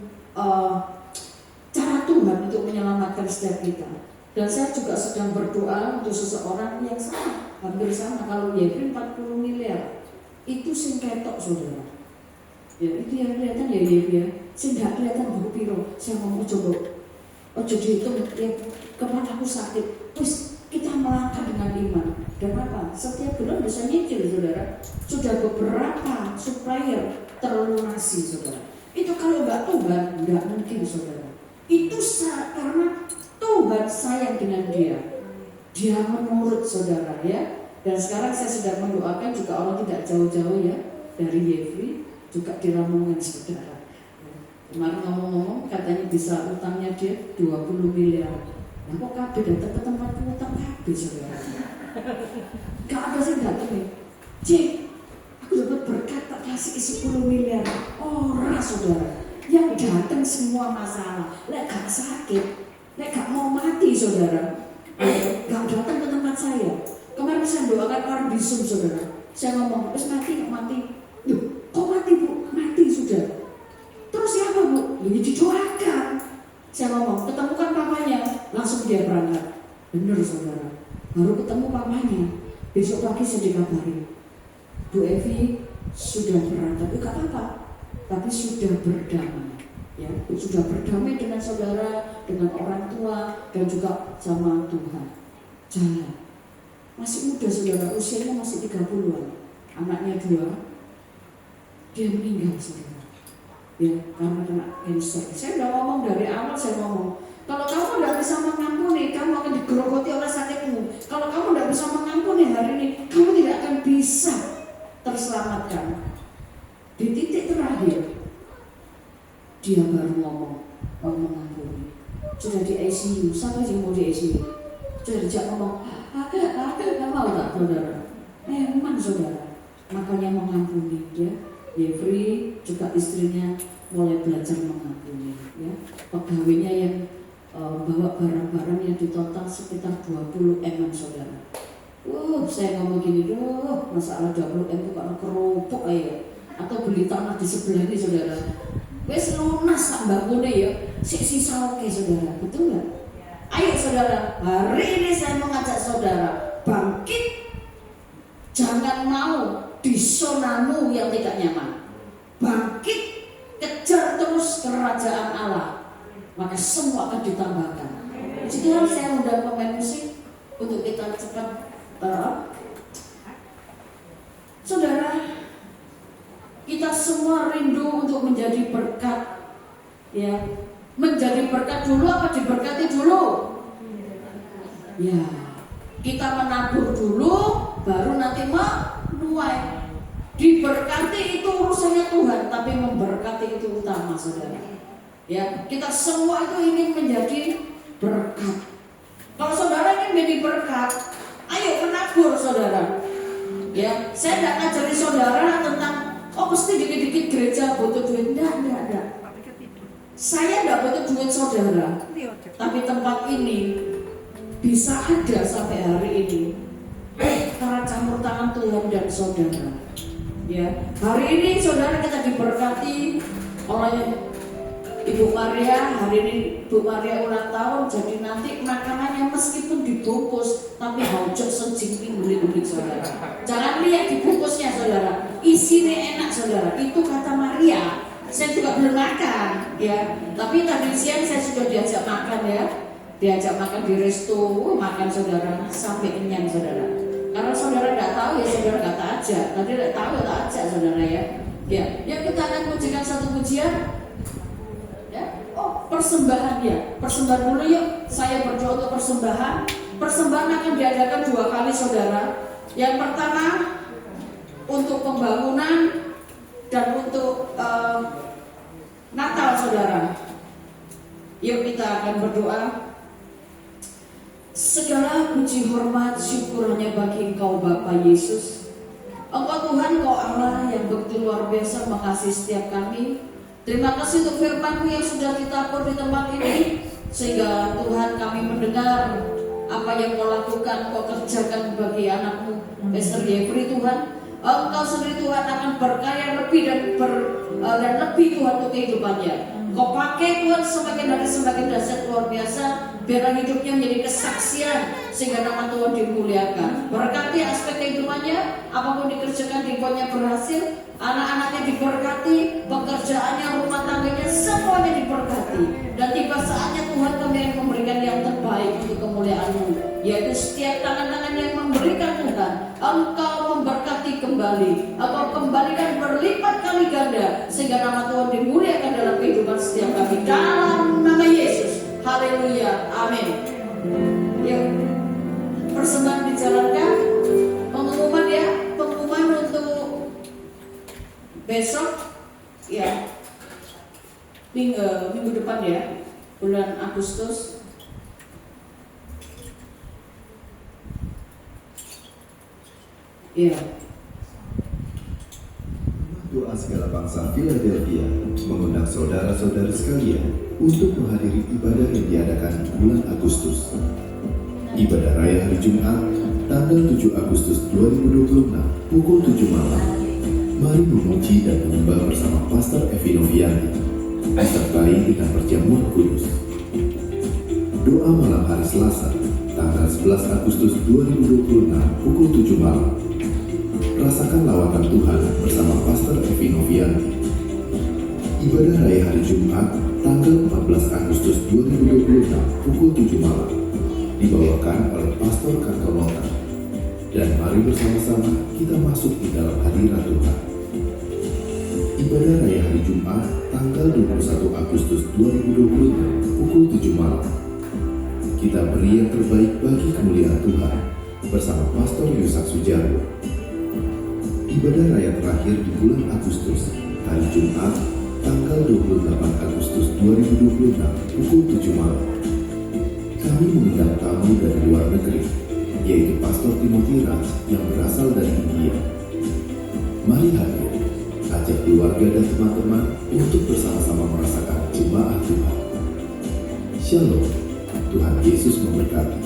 cara Tuhan untuk menyelamatkan setiap kita. Dan saya juga sedang berdoa untuk seseorang yang sama, hampir sama. Kalau Yefri 40 miliar, itu sing ketok saudara. Ya itu yang kelihatan ya Yefri ya. Sing gak kelihatan biro. Saya mau coba. Ojo dihitung ya, kepalaku sakit. Terus kita melangkah dengan iman. Dan apa? Setiap bulan bisa nyicil saudara. Sudah beberapa supplier terlunasi saudara. Itu kalau nggak Tuhan nggak mungkin saudara. Itu karena Tuhan sayang dengan dia. Dia menurut saudara ya. Dan sekarang saya sedang mendoakan juga Allah tidak jauh-jauh ya dari Yefri juga di Lamongan saudara. Kemarin ngomong-ngomong katanya bisa utangnya dia 20 miliar. Nah kok kabeh datang ke tempatku utang kabeh saudara. Gak ada sih datang nih. Cik, aku dapat berkat tak kasih 10 miliar. Orang saudara yang datang semua masalah. Lek gak sakit, lek gak mau mati saudara, gak datang ke tempat saya. Kemarin saya doakan orang di Zoom saudara. Saya ngomong, terus mati kok mati. Duh, kok mati bu? Mati sudah. Terus siapa bu? Ini didoakan. Saya ngomong, ketemukan papanya, langsung dia berangkat. Bener saudara, baru ketemu papanya. Besok pagi saya dikabarin, Bu Evi sudah berangkat. Gak apa-apa, tapi sudah berdamai. Ya, sudah berdamai dengan saudara, dengan orang tua, dan juga sama Tuhan. Jalan. Masih muda saudara, usianya masih 30-an. Anaknya 2, dia meninggal saudara. Ya, karena kena cancer. Saya udah ngomong dari awal, saya ngomong, kalau kamu tidak bisa mengampuni, kamu akan digerogoti oleh sakitmu. Kalau kamu tidak bisa mengampuni hari ini, kamu tidak akan bisa terselamatkan. Di titik terakhir, dia baru ngomong, mau mengampuni. Sudah di ICU, siapa yang mau di ICU? Sudah dijak ngomong, gak mau tak saudara? Memang saudara, makanya mengampuni ya. Jeffrey juga istrinya mulai belajar mengampuni ya. Pegawainya yang bawa barang-barang yang ditotal sekitar 20 M saudara. Saya ngomong gini, masalah 20 M itu karena kerupuk aja. Atau beli tanah di sebelah ini saudara. Wes lunas sak mbakune ya. Sisa oke saudara, betul nggak? Ayo saudara, hari ini saya mengajak saudara bangkit. Jangan mau di zonamu yang tidak nyaman. Bangkit, kejar terus kerajaan Allah. Maka semua akan ditambahkan. Sekarang saya undang pemain musik untuk kita cepat saudara, kita semua rindu untuk menjadi berkat. Ya, menjadi berkat dulu apa diberkati dulu? Ya, kita menabur dulu, baru nanti menuai. Diberkati itu urusannya Tuhan, tapi memberkati itu utama saudara. Ya, kita semua itu ingin menjadi berkat. Kalau saudara ingin menjadi berkat, ayo menabur saudara. Ya, saya tidak ngajari saudara tentang mesti dikit-dikit gereja butuh duit. Enggak. Saya tidak butuh duit saudara, tapi tempat ini bisa ada sampai hari ini karena campur tangan Tuhan dan saudara. Ya, hari ini saudara kita diberkati oleh Ibu Maria. Hari ini Bu Maria ulang tahun, jadi nanti makanannya meskipun dibungkus, tapi hojok sejingking beli-beli saudara. Jangan lihat dibungkusnya saudara, isinya enak saudara. Itu kata Maria. saya juga belum makan ya. Tapi tadi siang saya sudah diajak makan ya. Diajak makan di resto, makan saudara sampai kenyang saudara. Karena saudara tidak tahu ya saudara kata aja. Tadi tidak tahu tak ajak saudara ya. Ya, yuk kita akan pujikan satu pujian. Ya, oh persembahan ya. Persembahan dulu yuk. Saya berdoa untuk persembahan. Persembahan akan diadakan 2 kali saudara. Yang pertama untuk pembangunan dan untuk Natal saudara. Yuk kita akan berdoa. Segala puji hormat syukur hanya bagi Engkau Bapa Yesus. Engkau Tuhan, Engkau Allah yang begitu luar biasa mengasihi setiap kami. Terima kasih untuk firman-Mu yang sudah ditapur di tempat ini, sehingga Tuhan kami mendengar apa yang Kau lakukan, Kau kerjakan bagi anak-Mu Esther Jeffrey Tuhan. Engkau sendiri Tuhan akan berkaya lebih dan lebih Tuhan untuk kehidupannya. Kau pakai Tuhan semakin dahsyat luar biasa, biarlah hidupnya menjadi kesaksian sehingga nama Tuhan dimuliakan. Berkati aspek kehidupannya, apapun dikerjakan di bawahnya berhasil, anak-anaknya diberkati, pekerjaannya, rumah tangganya semuanya diberkati. Dan tiba saatnya Tuhan kami akan memberikan yang terbaik untuk kemuliaan-Mu, yaitu setiap tangan-tangan yang memberikan Tuhan, Engkau memberkati kembali, Engkau kembalikan berlipat kali ganda sehingga nama Tuhan dimuliakan dalam kehidupan setiap kami dalam nama Yesus. Haleluya, amin. Yuk, persembahan dijalankan. Pengumuman ya, pengumuman untuk besok ya, minggu depan ya, bulan Agustus. Ya. Doa segala bangsa Philadelphia mengundang saudara-saudara sekalian untuk menghadiri ibadah yang diadakan bulan Agustus. Ibadah Raya Hari Jumat tanggal 7 Agustus 2026 pukul 7 malam. Mari memuji dan menyembah bersama Pastor Evi Novianti, disertai dengan perjamuan kudus. Doa malam hari Selasa tanggal 11 Agustus 2026 pukul 7 malam. Rasakan lawatan Tuhan bersama Pastor Evi Novianti. Ibadah Raya Hari Jumat tanggal 14 Agustus 2026 pukul 7 malam dibawakan oleh Pastor Kartonota. Dan mari bersama-sama kita masuk di dalam hadirat Tuhan. Ibadah Raya Hari Jumat tanggal 21 Agustus 2026 pukul 7 malam. Kita beri yang terbaik bagi kemuliaan Tuhan bersama Pastor Yusak Sujarwo. Ibadah raya terakhir di bulan Agustus, hari Jumat, tanggal 28 Agustus 2026, pukul 7 malam. Kami mengundang tamu dari luar negeri, yaitu Pastor Timothy Raj yang berasal dari India. Mari hadir, ajak keluarga dan teman-teman untuk bersama-sama merasakan jemaat Tuhan. Shalom, Tuhan Yesus memberkati.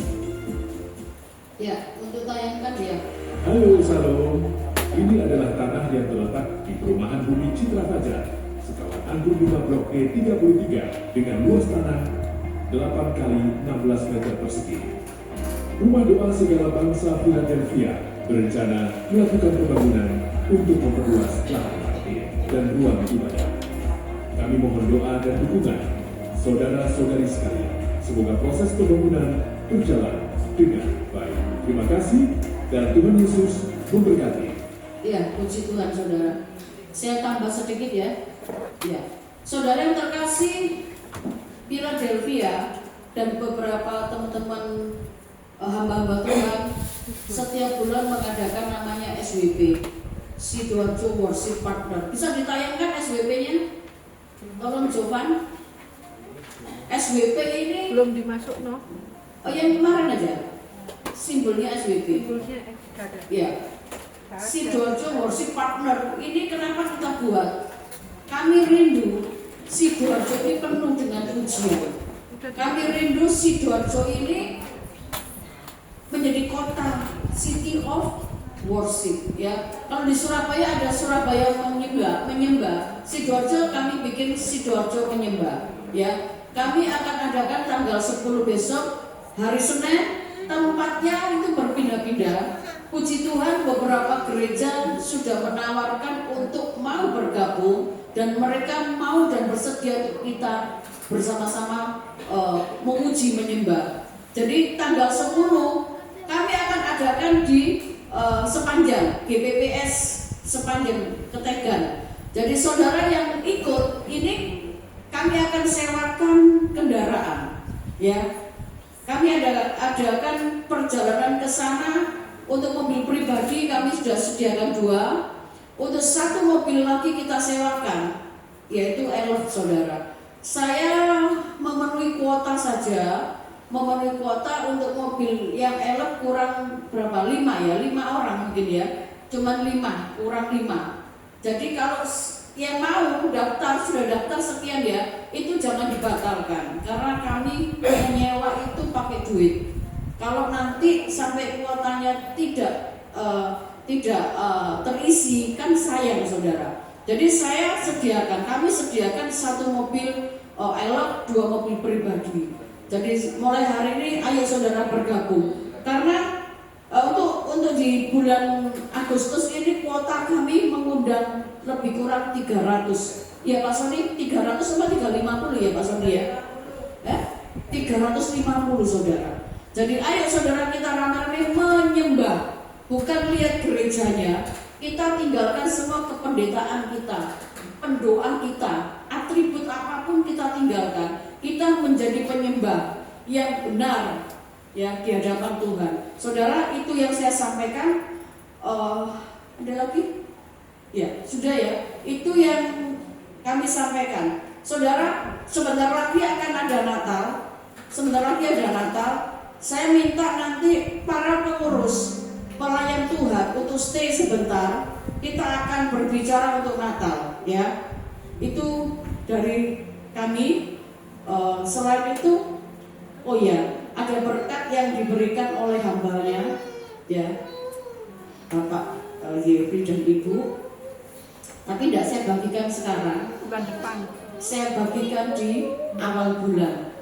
Ya, untuk tayangkan ya. Halo, Shalom. Ini adalah tanah yang terletak di perumahan Bumi Citra Fajar, sekawan anggur 5 blok E33 dengan luas tanah 8 kali 16 meter persegi. Rumah doa segala bangsa Philadelphia berencana melakukan pembangunan untuk memperluas lahan parkir dan ruang ibadah. Kami mohon doa dan dukungan saudara-saudari sekalian. Semoga proses pembangunan berjalan dengan baik. Terima kasih dan Tuhan Yesus memberkati. Ya, puji Tuhan saudara. Saya tambah sedikit ya. Ya, saudara yang terkasih, Philadelphia dan beberapa teman-teman hamba-hamba Tuhan setiap bulan mengadakan namanya SWP, Sidoarjo Worship Partner. Bisa ditayangkan SWP-nya? Tolong Jovan. SWP ini belum dimasuk no. Oh yang kemarin aja. Simbolnya SWP. Simbolnya ada. Ya. Sidoarjo Worship Partner ini kenapa kita buat? Kami rindu Sidoarjo ini penuh dengan pujian. Kami rindu Sidoarjo ini menjadi kota City of Worship. Ya, kalau di Surabaya ada Surabaya menyembah. Sidoarjo kami bikin Sidoarjo menyembah. Ya, kami akan adakan tanggal 10 besok hari Senin. Tempatnya itu berpindah-pindah. Puji Tuhan beberapa gereja sudah menawarkan untuk mau bergabung dan mereka mau dan bersedia untuk kita bersama-sama menguji menyembah. Jadi tanggal 10 kami akan adakan di Sepanjang GPPS Sepanjang Ketegan. Jadi saudara yang ikut ini kami akan sewakan kendaraan, ya. Kami adakan perjalanan ke sana. Untuk mobil pribadi kami sudah sediakan 2. Untuk 1 mobil lagi kita sewakan, yaitu elf, saudara. Saya memenuhi kuota saja, memenuhi kuota untuk mobil yang elf kurang berapa? 5 ya, 5 orang mungkin ya. Cuman 5, kurang 5. Jadi kalau yang mau daftar, sudah daftar sekian ya, itu jangan dibatalkan. Karena kami menyewa itu pakai duit. Kalau nanti sampai kuotanya tidak terisi, kan sayang, saudara. Jadi kami sediakan 1 mobil elf, 2 mobil pribadi. Jadi mulai hari ini ayo saudara bergabung. Karena untuk di bulan Agustus ini kuota kami mengundang lebih kurang 300. Ya Pak Sony, 300 sama 350 ya Pak Sony ya? 350 saudara. Jadi ayo saudara kita ramai-ramai menyembah, bukan lihat gerejanya. Kita tinggalkan semua kependetaan kita, pendoa kita, atribut apapun kita tinggalkan. Kita menjadi penyembah yang benar ya di hadapan Tuhan. Saudara, itu yang saya sampaikan. Ada lagi? Ya, sudah ya. Itu yang kami sampaikan. Saudara, sebentar lagi akan ada Natal. Sebentar lagi ada Natal. Saya minta nanti para pengurus, pelayan Tuhan untuk stay sebentar. Kita akan berbicara untuk Natal, ya. Itu dari kami. Selain itu, oh ya, ada berkat yang diberikan oleh hambanya, ya, Bapak Yefri dan Ibu. Tapi tidak saya bagikan sekarang. Bulan depan. Saya bagikan di awal bulan.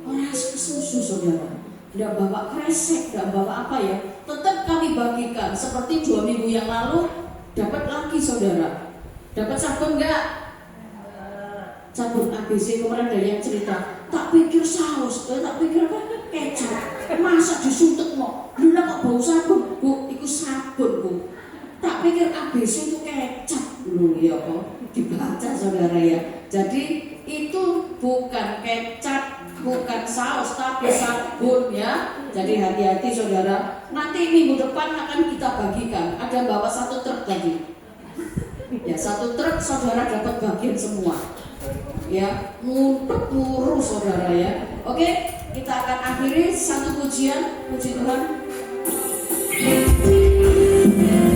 Orang susu saudara, tidak bawa kresek, tidak bawa apa ya, tetap kami bagikan. Seperti 2 minggu yang lalu, dapat lagi saudara. Dapat sabun enggak? Sabun ABC. Kemarin ada yang cerita, tak pikir saus, tak pikir apa, kecap. Masa disuntik mau, dulu kok bau sabun? Bu, itu sabun bu. Tak pikir ABC itu kecap. Loh ya kok, dibaca saudara ya. Jadi itu bukan kecap, bukan saus, tapi sabun ya. Jadi hati-hati saudara. Nanti minggu depan akan kita bagikan. Ada bawa 1 truk tadi. Ya 1 truk saudara dapat bagian semua. Ya, ngumpet muru saudara ya. Oke, kita akan akhiri 1 pujian, puji Tuhan. Hallelujah.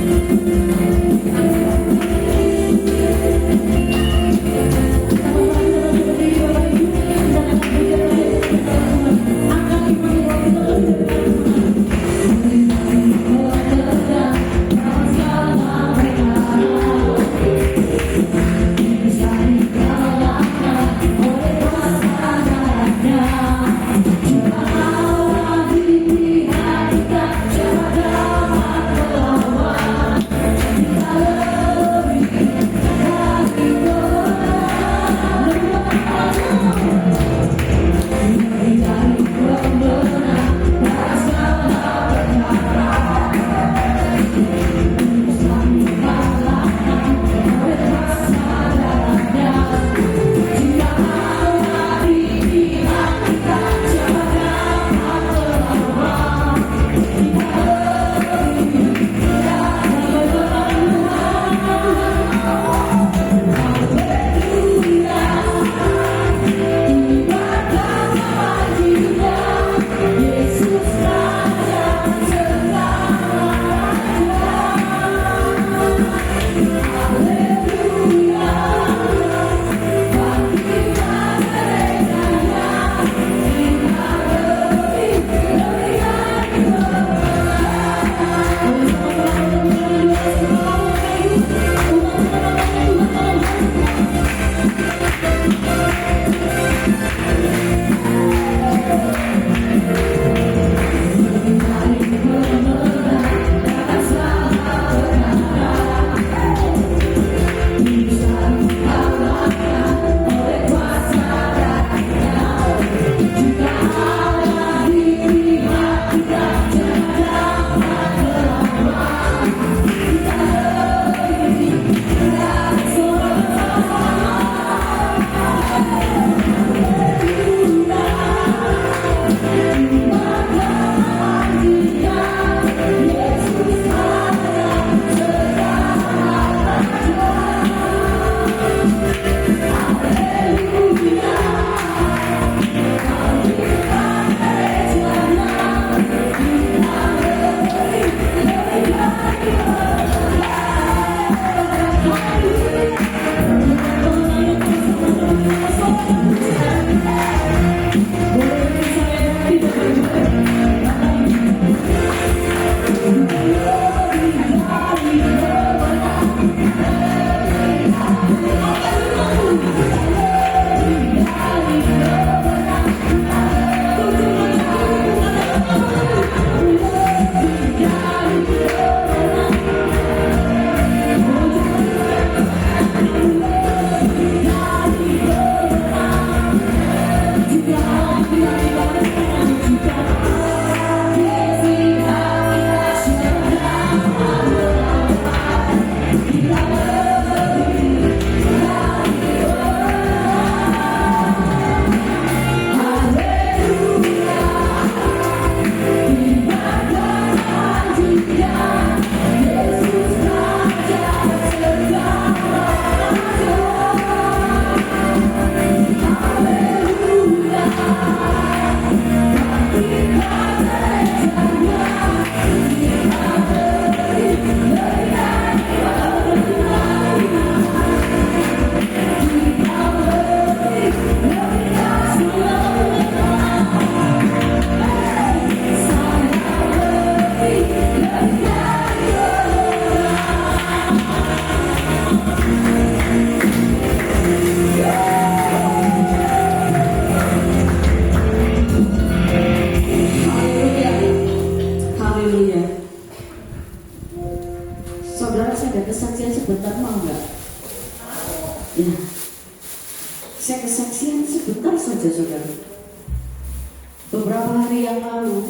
Beberapa hari yang lalu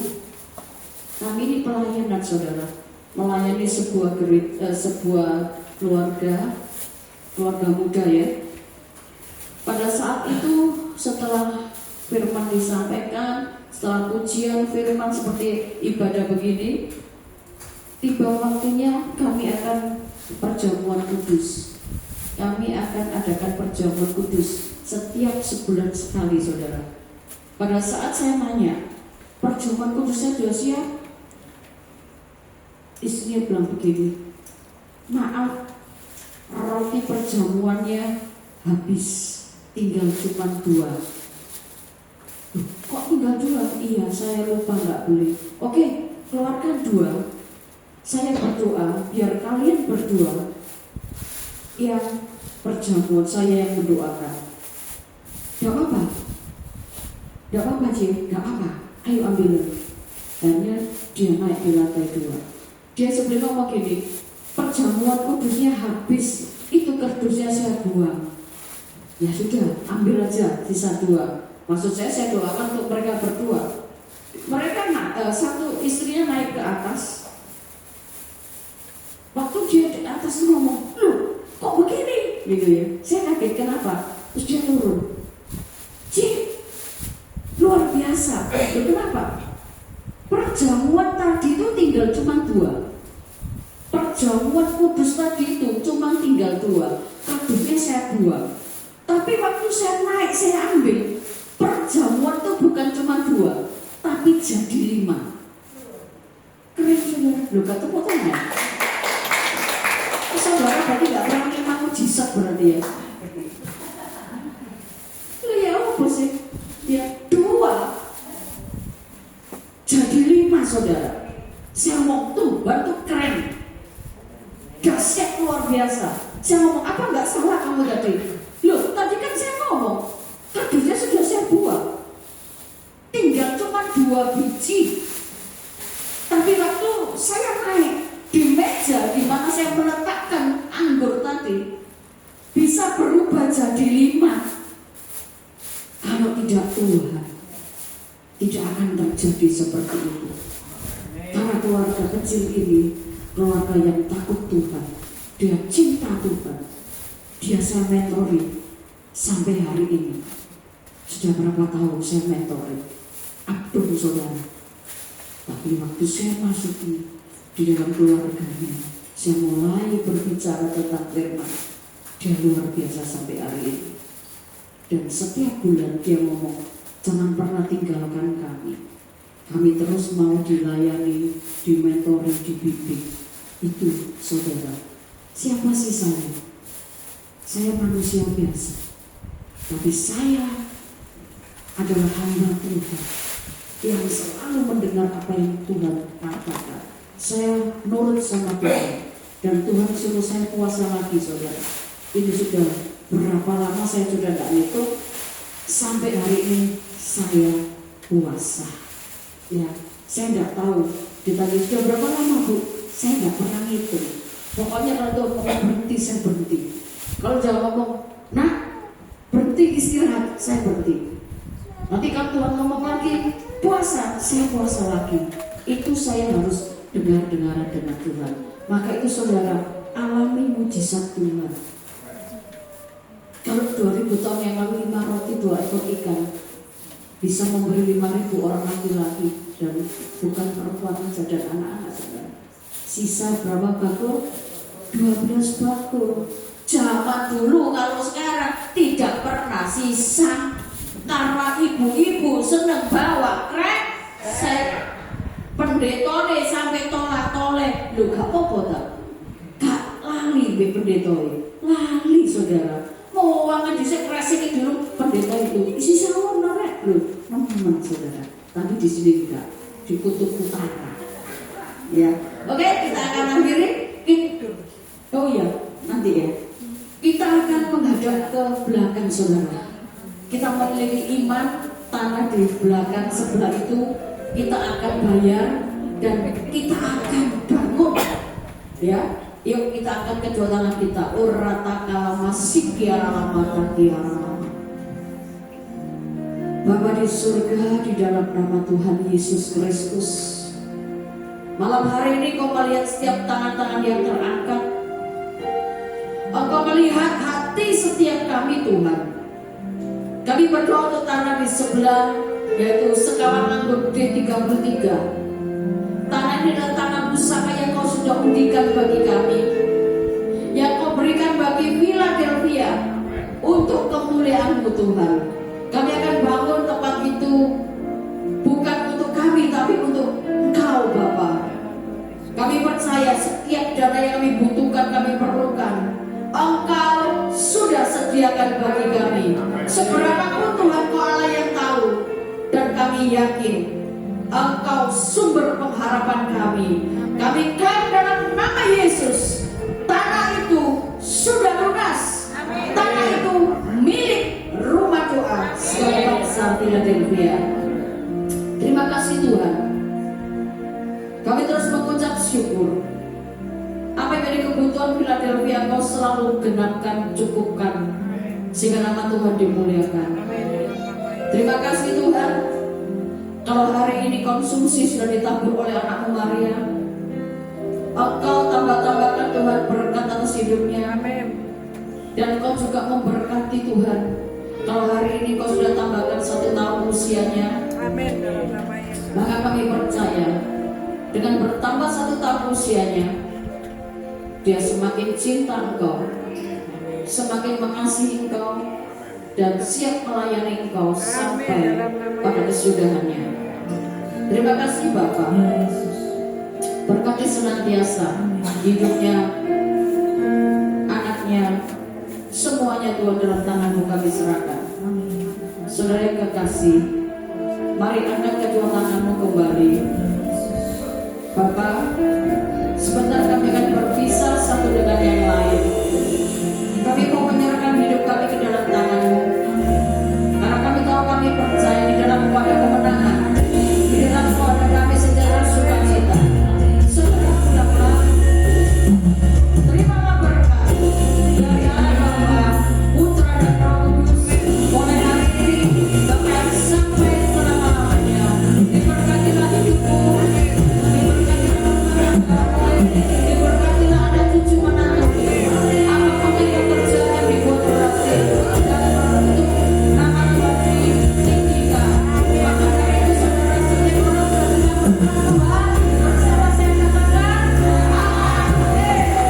kami di pelayanan saudara melayani sebuah keluarga muda ya. Pada saat itu setelah firman disampaikan, setelah pujian firman seperti ibadah begini, tiba waktunya kami akan perjamuan kudus. Kami akan adakan perjamuan kudus setiap sebulan sekali saudara. Pada saat saya nanya, perjamuan kudusnya sudah siap? Istrinya bilang begini, maaf, roti perjamuannya habis, tinggal cuma 2. Kok tinggal 2? Iya, saya lupa nggak beli. Oke, keluarkan 2. Saya berdoa biar kalian berdua yang perjamuan, saya yang mendoakan. Gak apa-apa, gak apa-apa Cik, gak apa-apa, ayo ambil. Akhirnya dia naik di lantai 2. Dia sebelum ngomong gini, perjamuan kudusnya habis, itu kardusnya saya buang. Ya sudah, ambil aja sisa 2. Maksud saya doakan untuk mereka berdua. Mereka satu istrinya naik ke atas. Waktu dia di atas ngomong, loh kok begini? Gitu ya. Saya kaget kenapa? Terus dia turun. Cik, luar biasa. Loh kenapa? Perjamuan tadi itu tinggal cuma 2. Perjamuan kudus tadi itu cuma tinggal 2. Kardusnya saya buang. Tapi waktu saya naik, saya ambil. Perjamuan itu bukan cuma 2, tapi jadi 5. Keren saudara. Loh kata potongnya. Saudara berarti gak berani mau mujizat berarti ya. Loh ya apa sih? Ya 2 jadi 5 saudara. Saya ngomong tuh bantu keren, dahsyat luar biasa. Saya ngomong apa nggak salah kamu tadi? Loh tadi kan saya ngomong kardusnya sudah saya buang, tinggal cuma 2 biji. Tapi waktu saya naik di meja di mana saya meletakkan anggur tadi, bisa berubah jadi 5. Kalau tidak Tuhan, tidak akan terjadi seperti itu. Karena keluarga kecil ini keluarga yang takut Tuhan, dia cinta Tuhan. Dia saya mentori sampai hari ini. Sudah berapa tahun saya mentori Abdul saudara. Tapi waktu saya masuk di dalam keluarganya, saya mulai berbicara tentang firman. Dia luar biasa sampai hari ini. Dan setiap bulan dia ngomong, jangan pernah tinggalkan kami. Kami terus mau dilayani, dimentori, dibimbing. Itu saudara. Siapa sih saya? Saya manusia biasa. Tapi saya adalah hamba Tuhan yang selalu mendengar apa yang Tuhan katakan. Saya nurut sama Tuhan. Dan Tuhan suruh saya puasa lagi saudara. Ini sudah berapa lama saya sudah gak ngitung. Sampai hari ini saya puasa. Ya, saya nggak tahu. Ditanya sudah berapa lama Bu? Saya nggak pernah ngitung. Pokoknya kalau Tuhan ngomong berhenti, saya berhenti. Kalau jangan ngomong, nah berhenti istirahat, saya berhenti. Nanti kalau Tuhan ngomong lagi puasa, saya puasa lagi. Itu saya harus dengar-dengaran dengan Tuhan. Maka itu saudara, alami mujizat Tuhan. Kalau 2000 tahun yang lalu 5 roti 2 ekor ikan bisa memberi 5.000 orang laki-laki dan bukan perempuan saja dan anak-anak saudara. Sisa berapa bakul? 12 bakul. Zaman dulu kalau sekarang tidak pernah sisa. Karena ibu-ibu seneng bawa saya pendetone sampai tolak-toleh. Lu gak apa-apa tak? Gak lali be pendetone. Lali saudara. Mau uangnya disek resik dulu pendeta itu isi sawon narek loh, teman saudara. Tapi di sini enggak, di kutub utara. Ya, oke kita akan akhiri. Oh iya, nanti ya. Kita akan menghadap ke belakang saudara. Kita memiliki iman tanah di belakang sebelah itu kita akan bayar dan kita akan bangun. Ya. Yuk kita angkat kedua tangan kita. Urata kalama sikiara lama kiara. Bapa di surga, di dalam nama Tuhan Yesus Kristus, malam hari ini Kau melihat setiap tangan-tangan yang terangkat. Engkau melihat hati setiap kami Tuhan. Kami berdoa untuk tanah di sebelah, yaitu sekawan anggur D33. Tanah ini adalah tanah pusaka yang Kau sudah undikan bagi kami, yang Kau berikan bagi Philadelphia untuk kemuliaan-Mu Tuhan. Kami akan bangun tempat itu bukan untuk kami, tapi untuk Engkau Bapa. Kami percaya setiap dana yang kami butuhkan, kami perlukan, Engkau sudah sediakan bagi kami. Seberapapun Tuhan Kau Allah yang tahu, dan kami yakin Engkau sumber pengharapan kami. Kami klaim dalam nama Yesus, tanah itu sudah lunas. Tanah itu milik Rumah Doa Segala Bangsa Philadelphia. Terima kasih Tuhan. Kami terus mengucap syukur. Apa yang menjadi kebutuhan Philadelphia Kau selalu genapkan, cukupkan, sehingga nama Tuhan dimuliakan. Terima kasih Tuhan. Kalau hari ini konsumsi sudah ditabur oleh anak-Mu Maria, Engkau tambah-tambahkan Tuhan berkat atas hidupnya. Dan Kau juga memberkati Tuhan. Kalau hari ini Kau sudah tambahkan 1 tahun usianya, maka kami percaya dengan bertambah 1 tahun usianya, dia semakin cinta Engkau, semakin mengasihi Engkau, dan siap melayani Engkau sampai pada kesudahannya. Terima kasih Bapa. Berkati senantiasa hidupnya, anaknya, semuanya Tuhan dalam tangan-Mu kami serahkan. Saudara yang kekasih, mari angkat kedua tangan-Mu kembali. Bapak, sebentar kami akan berpisah satu dengan yang lain. Kami mau menyerahkan hidup kami ke dalam tangan